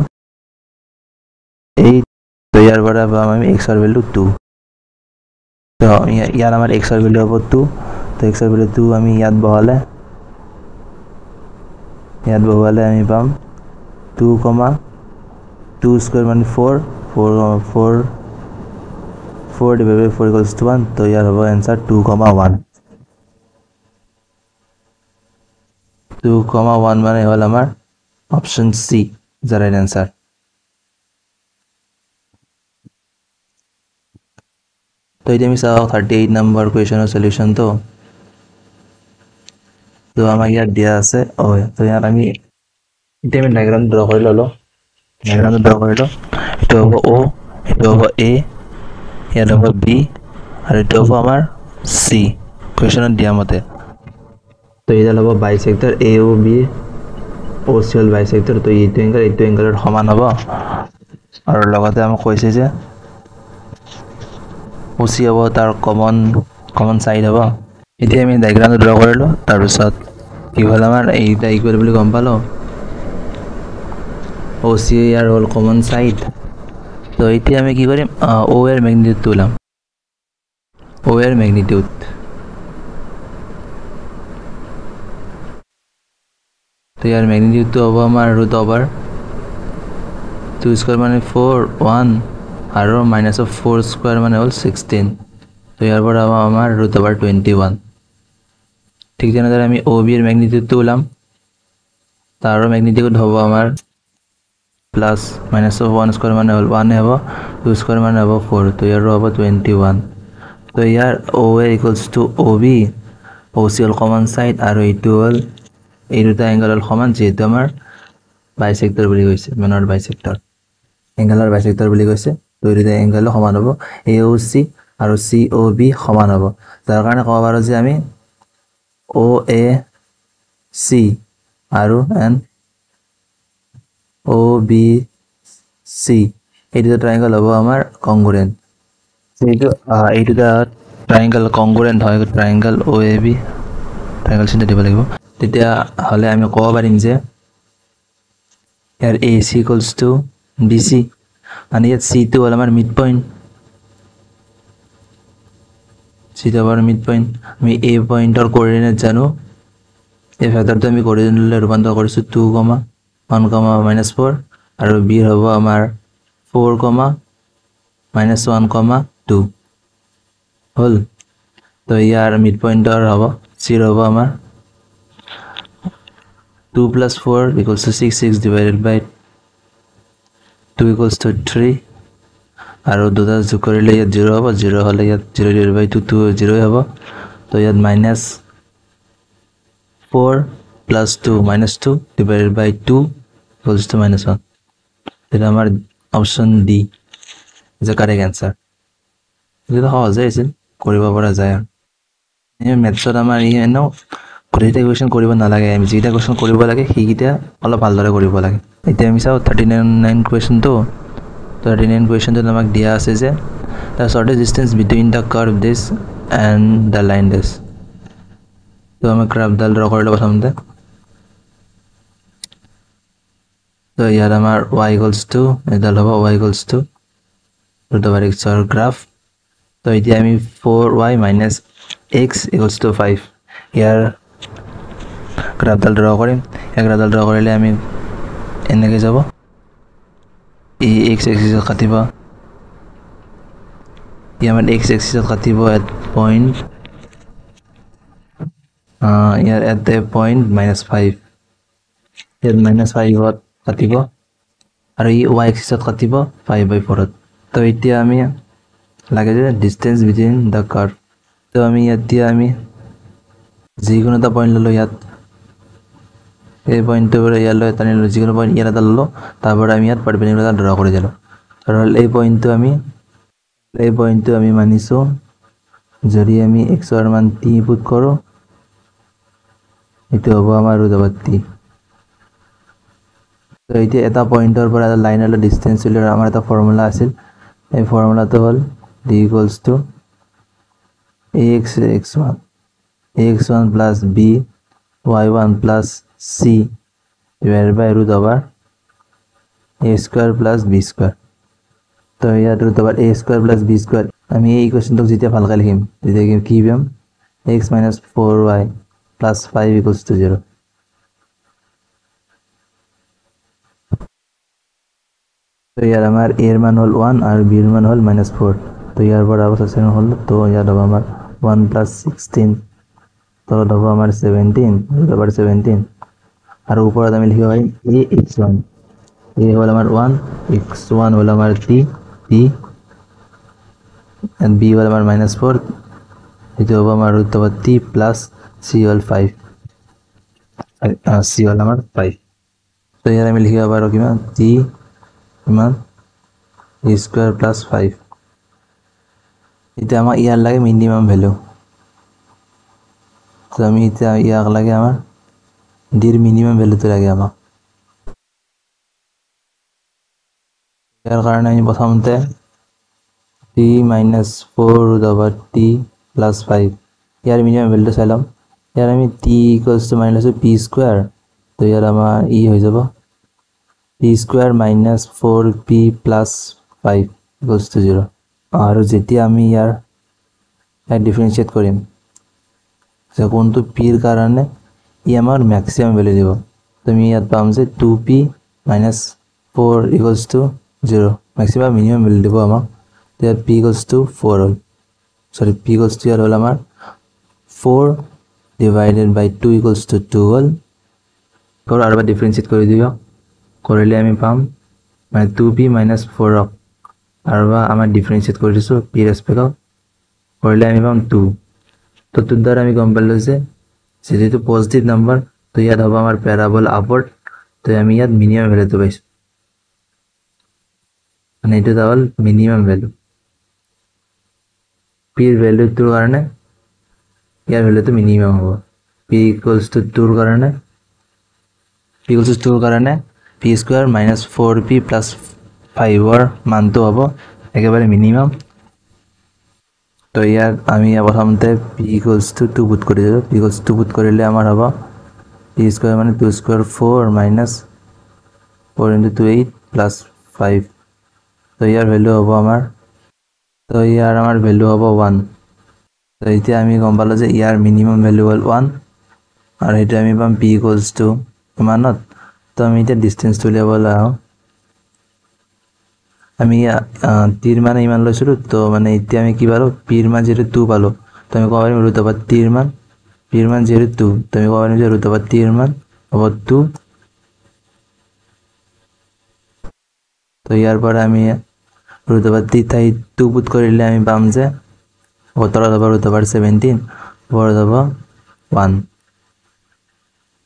8 তো ইয়াৰ পৰা পাম আমি x এৰ ভ্যালু 2 তো ইয়াৰ আমাৰ x এর ভ্যালু হ'ব 2 তো x এর ভ্যালু 2 আমি ইয়াত বহালে আমি পাম 2, 2 স্কয়ার মানে 4 divided by 4 equals to 1 तो यार होगा आंसर 2,1 2,1 माने वाला हमारा option C is the right answer तो ये मिसा 38 नंबर क्वेश्चन और सॉल्यूशन तो हमारे यार दिया আছে तो यार আমি এটা আমি ডায়াগ্রাম ড্র কৰি ললো এটা হ'ব O এটা হ'ব A ইয়াত হ'ব B আৰু এটা হ'ব আমাৰ C কোৱেশ্চনত দিয়া মতে তো এটা হ'ব বাইসেক্টৰ AOB OC হল বাইসেক্টৰ তো এইটো এংগলৰ সমান হ'ব আৰু লগতে আমাক কৈছে যে OC হ'ব তাৰ কমন সাইড হ'ব এতিয়া আমি ডায়াগ্ৰামটো ড্ৰ কৰিলো তাৰ পিছত কি হল আমার এইটা ইকুয়াল বলে গম পালো ওসি আর হল কমন সাইড তো এতিয়া আমি কি কৰিম ও এর ম্যাগনিটিউড তুলাম ও এর ম্যাগনিটিউড তো ইয়ার ম্যাগনিটিউড তো হবো আমার রুট ওভার 2 স্কয়ার মানে 4 1 আর মাইনাস অফ 4 স্কয়ার মানে হল 16 তো ইয়ার পর আমার রুট ওভার 21 ঠিক যেনেদৰে আমি ও বি এর ম্যাগনিটিউড তুলাম তারও ম্যাগনিটিউড হবো আমার প্লাস মাইনাস অফ 1 স্কয়ার মানে হল 1 হবো 2 স্কয়ার মানে হবো 4 তো ইয়ার হবো 21 তো ইয়ার O A equals to O B O C হল কমন সাইড আর এইটো হল এই দুটা এঙ্গেল হল সমান যেহেতু আমার বাইসেক্টর বুলি কৈছে মেনৰ বাইসেক্টৰ এঙ্গেলৰ বাইসেক্টর বুলি কৈছে তো এই দুটা এঙ্গেল সমান হ'ব এ ও সি আৰু সি ও বি সমান হ'ব যাৰ কাৰণে ক'ব পাৰো যে আমি ও এ সি আৰু এন ও বি সি এই দুটা ট্ৰায়াঙ্গেল হ'ব আমাৰ কংগ্ৰুয়েন্ট যেহেতু এই দুটা ট্ৰায়াঙ্গেল কংগ্ৰুয়েন্ট হয় triangle O A B triangle চিন্তা দিব লাগিব তেতিয়া হলে আমি ক'ব পাৰিম যে ইয়াৰ A C equals to B C আৰু ইয়াত সি টো হল আমাৰ মিড পইণ্ট সি টো আমাৰ মিড পইণ্ট আমি এ পইণ্টৰ কোঅৰ্ডিনেট জানো এই ফেক্টৰটো আমি কোঅৰ্ডিনেটলৈ ৰূপান্তৰ কৰিছো 2, 1, -4 আৰু বি হ'ব আমাৰ 4, -1, 2 হল তো ইয়াৰ মিড পইণ্টৰ হ'ব 0 হ'ব আমাৰ 2 plus 4 equals to 6 6 divided by 2 equals to 3 আৰু দুটা যোগ কৰিলে ইয়াত 0 হ'ব 0 হলে ইয়াত 0 divided by 2 2 0 হ'ব তো ইয়াত -4 plus 2 -2 divided by 2 equals to -1 এটা আমাৰ option D is a correct answer এটা সহজে আছিল কৰিব পৰা যায় এই মেথছত আমাৰ ই এনো গোটেইটা কোৱেশ্চন কৰিব নালাগে আমি যেটা কোৱেশ্চন কৰিব লাগে সেইটা অলপ ভালদৰে কৰিব লাগে এতিয়া আমি চাও 39 কোৱেশ্চনটো 39 কোৱেশ্চনটো আমাক দিয়া আছে যে the shortest distance between the curve this and the line this তো আমি গ্রাফ ডাল ড্র কৰিলো প্ৰথমতে তো ইয়াৰ আমাৰ y equals to এডাল হ'ব y equals to root over x or graph তো এতিয়া আমি 4y minus x equals to 5 ইয়াৰ গ্ৰাফ ডাল ড্ৰ কৰিম এই গ্ৰাফ ডাল ড্ৰ কৰিলে আমি এনেকৈ যাব এই x axis কাটিব ये हमारे x axis काटिब at point यार at the point -5 यार -5 হত কাটিব আৰু এই y axis কাটিব 5/4 তো এতিয়া আমি লাগে যে distance between the curve তো আমি এতিয়া আমি যিকোনো এটা পয়েন্ট ললো ইয়াত এই পয়েন্টৰ পৰা ইয়ালৈ টানি ললো যিকোনো পয়েন্ট ইয়াত এটা ললো তাৰপৰা আমি ইয়াত পাৰপেন্ডিকুলাৰ ড্ৰ কৰি দিলো আৰু এই পয়েন্টটো আমি মানিছো যদি আমি x এর মান t পুট করো এটা হবে আমার √t তো এইটা এটা পয়েন্টৰ পৰা এটা লাইনৰ ডিসটেন্স হলে আমাৰ এটা ফর্মুলা আছিল এই ফর্মুলাটো হল d = ax1 plus b y1 plus c divided by √a square plus b square তো ইয়াত √a square plus b square আমি এই ইকুয়েশনটো যেতিয়া ভালকৈ লিখিম তেতিয়া কি পাম x - 4y plus 5 equals to 0 তো ইয়াৰ আমাৰ a এৰ মান হল 1 আৰ b এৰ মান হল -4 তো ইয়াৰ পৰা অবস্থা হল তো ইয়াত হ'ব আমাৰ 1 plus 16 তো হ'ব আমাৰ 17 √17 আৰু ওপৰত আমি লিখিব পাৰিম ax1 a হল আমাৰ 1 x1 হল আমাৰ t and b হল আমার -4 এটা হবে আমার √t plus c হল 5 c হল আমার 5 তো ইয়ার আমি লিখিব পাৰো কিমান t ইমান a square plus 5 এটা আমার ইয়ার লাগে মিনিমাম ভ্যালু তো আমি এটা ইয়াক লাগে আমার d এর মিনিমাম ভ্যালুটো লাগে আমার ইয়ার কারণে আমি প্রথমতে t - 4 √t plus 5 ইয়ার মিনিমাম ভ্যালু চাইলাম ইয়াৰ আমি t ইকুৱেলছ টু মানি লৈছোঁ p স্কুৱেৰ তো ইয়াৰ আমাৰ ই হৈ যাব p square minus 4p plus 5 equals to 0 আৰু যেতিয়া আমি ইয়াৰ ডিফাৰেঞ্চিয়েট কৰিম যে কোনটো p ৰ কাৰণে ই আমাৰ মেক্সিমাম ভেলু দিব তুমি ইয়াত পাম যে 2p minus 4 equals to 0 maximum minimum value দিব আমাক ইয়াত p ইকুৱেলছ টু 4 হ'ল সৰি p ইকুৱেলছ টু ইয়াৰ হ'ল আমাৰ 4 divided by 2 equals to 2 হ'ল আৰু আৰবা ডিফাৰেঞ্চিয়েট কৰি দিও কৰিলে আমি পাম মানে 2p minus 4 আৰবা আমাৰ ডিফাৰেঞ্চিয়েট কৰি দিছো p ৰেসপেক্ট কৰিলে আমি পাম 2 তো তোৰ দ্বাৰা আমি গম পালো যে যেটো পজিটিভ নাম্বাৰ তো ইয়াত হ'ব আমাৰ প্যাৰাবল আপৱৰ্ড তো আমি ইয়াত মিনিমাম ভ্যালুটো পাইছো মানে এটা হ'ল মিনিমাম ভ্যালু p ৰ ভ্যালুটোৰ কাৰণে ইয়াৰ ভ্যালুটো মিনিমাম হ'ব p equals to 2 ৰ কাৰণে p equals to 2 ৰ কাৰণে p square minus 4p plus 5 ৰ মানটো হ'ব একেবাৰে মিনিমাম তো ইয়াৰ আমি প্ৰথমতে p equals to 2 পুট কৰি দিলো p equals to 2 পুট কৰিলে আমাৰ হ'ব p স্কয়াৰ মানে 2 স্কয়াৰ 4 minus 4 into 2 8 plus 5 তো ইয়াৰ ভ্যালু হ'ব আমাৰ তো ইয়াৰ আমাৰ ভ্যালু হ'ব 1 তো এতিয়া আমি গম পালো যে ইয়াৰ মিনিমাম ভ্যালু হ'ল 1 আৰু এটা আমি পাম p equals to কিমানত তো আমি এটা ডিসটেন্স উলিয়াব লাও আমি তীৰ মান ইমান লৈছিলো তো মানে এতিয়া আমি কি পালো p ৰ মান যেটো 2 পালো তো আমি কব পাৰিম √t ৰ মান p ৰ মান যেটো 2 তো আমি কব পাৰিম যে √t ৰ মান হ'ব 2 তো ইয়াৰ পৰা আমি √t ঠাই 2 পুট কৰিলে আমি পাম যে তলত হ'ব √17 ওপৰত হ'ব 1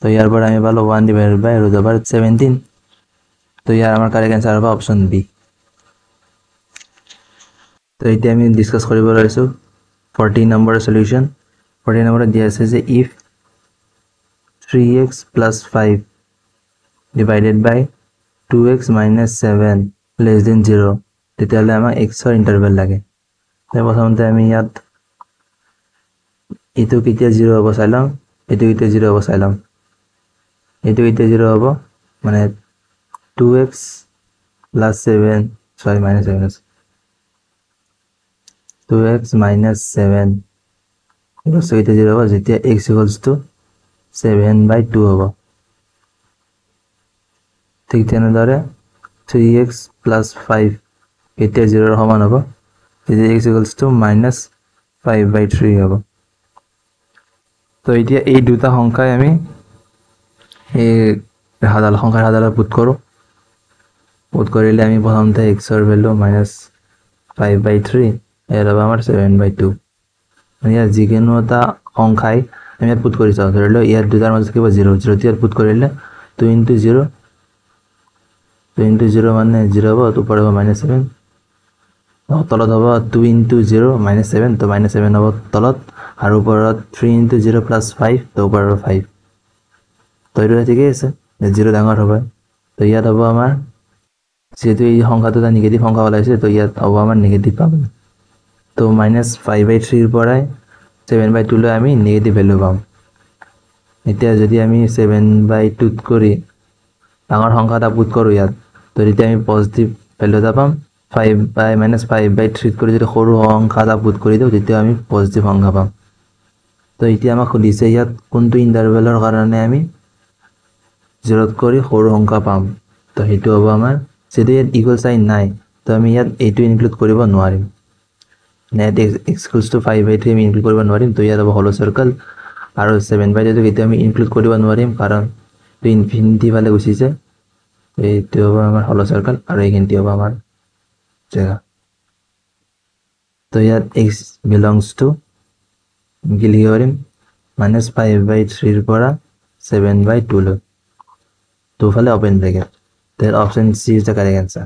তো ইয়াৰ পৰা আমি পালো 1 divided by √17 তো ইয়াৰ আমাৰ কাৰেক্ট আনসাৰ হ'ব অপচন বি তো এতিয়া আমি ডিসকাস কৰিব লৈছো 14 নম্বৰ সলিউশন 14 নম্বৰ দিয়া আছে যে if 3x plus 5 divided by 2x minus 7 less than 0 তেতিয়ালে আমাক x ৰ ইন্টাৰভেল লাগে তাই প্ৰথমতে আমি ইয়াত এটো কেতিয়া 0 হ'ব চাইলাম এটো কেতিয়া 0 হ'ব চাইলাম এটো কেতিয়া 0 হ'ব মানে 2x plus 7 sorry minus 7 2x minus 7 equals to কেতিয়া 0 হ'ব যেতিয়া x equals to 7/2 হ'ব ঠিক তেনেদৰে 3x plus 5 কেতিয়া 0 ৰ সমান হ'ব যেতিয়া x equals to -5/3 হ'ব তো এতিয়া এই দুটা সংখ্যাই আমি এই সংখ্যাৰ হাদালত পুট কৰো পুট কৰিলে আমি প্ৰথমতে x ৰ ভ্যালু -5/3 এৰ হবে আমাৰ 7/2 মানে ইয়াৰ যিকোনো এটা সংখ্যাই আমি ইয়াত পুট কৰিছো ধৰি লও ইয়াৰ দুটাৰ মাজত কিবা 0 0 ইয়াত পুট কৰিলে 2 into 0 2 into 0 মানে 0 হ'ব তো ওপৰত হ'ব -7 তলত হ'ব 2 into 0 -7 তো -7 হ'ব তলত আৰু ওপৰত 3 into 0 plus 5 তো ওপৰত 5 তো এটা ঠিকই আছে 0 ডাঙৰ হ'ব তো ইয়াত হ'ব আমাৰ যেহেতু এই সংখ্যাটো এটা নেগেটিভ সংখ্যা ওলাইছে তো ইয়াত হ'ব আমাৰ নেগেটিভ পাম তো -5/3 ৰ পৰাই 7/2 লৈ আমি নেগেটিভ ভ্যালু পাম এতিয়া যদি আমি 7/2 কৰি ডাঙৰ সংখ্যা এটা পুট কৰো ইয়াত তো এতিয়া আমি পজিটিভ ভ্যালু এটা পাম 5/3 কৰি যদি সৰু সংখ্যা এটা পুট কৰি দিও তেতিয়া আমি পজিটিভ সংখ্যা পাম তো এতিয়া আমাক খুদিছে ইয়াত কোনটো ইন্টাৰভেলৰ কাৰণে আমি 0 কৰি সৰু সংখ্যা পাম তো হেতু হ'ব আমাৰ যদি ইয়াত ইকুৱেল সাইন নাই তো আমি ইয়াত এইটো ইনক্লুড কৰিব নোৱাৰিম net x equals to 5/3 আমি ইনক্লুড কৰিব নোৱাৰিম তো ইয়াত হ'ব হলো সাৰ্কেল আৰু 7/2 টো কেতিয়া আমি ইনক্লুড কৰিব নোৱাৰিম কাৰণ তো ইনফিনিটি ফালে গুছিছে এইটো হ'ব আমাৰ হলো সাৰ্কেল আৰু এইখিনটি হ'ব আমাৰ জায়গা তো ইয়াত x belongs to গিলি কৰিম -5/3 ৰ পৰা 7/2 লৈ তো ফালে open bracket then option C is the correct answer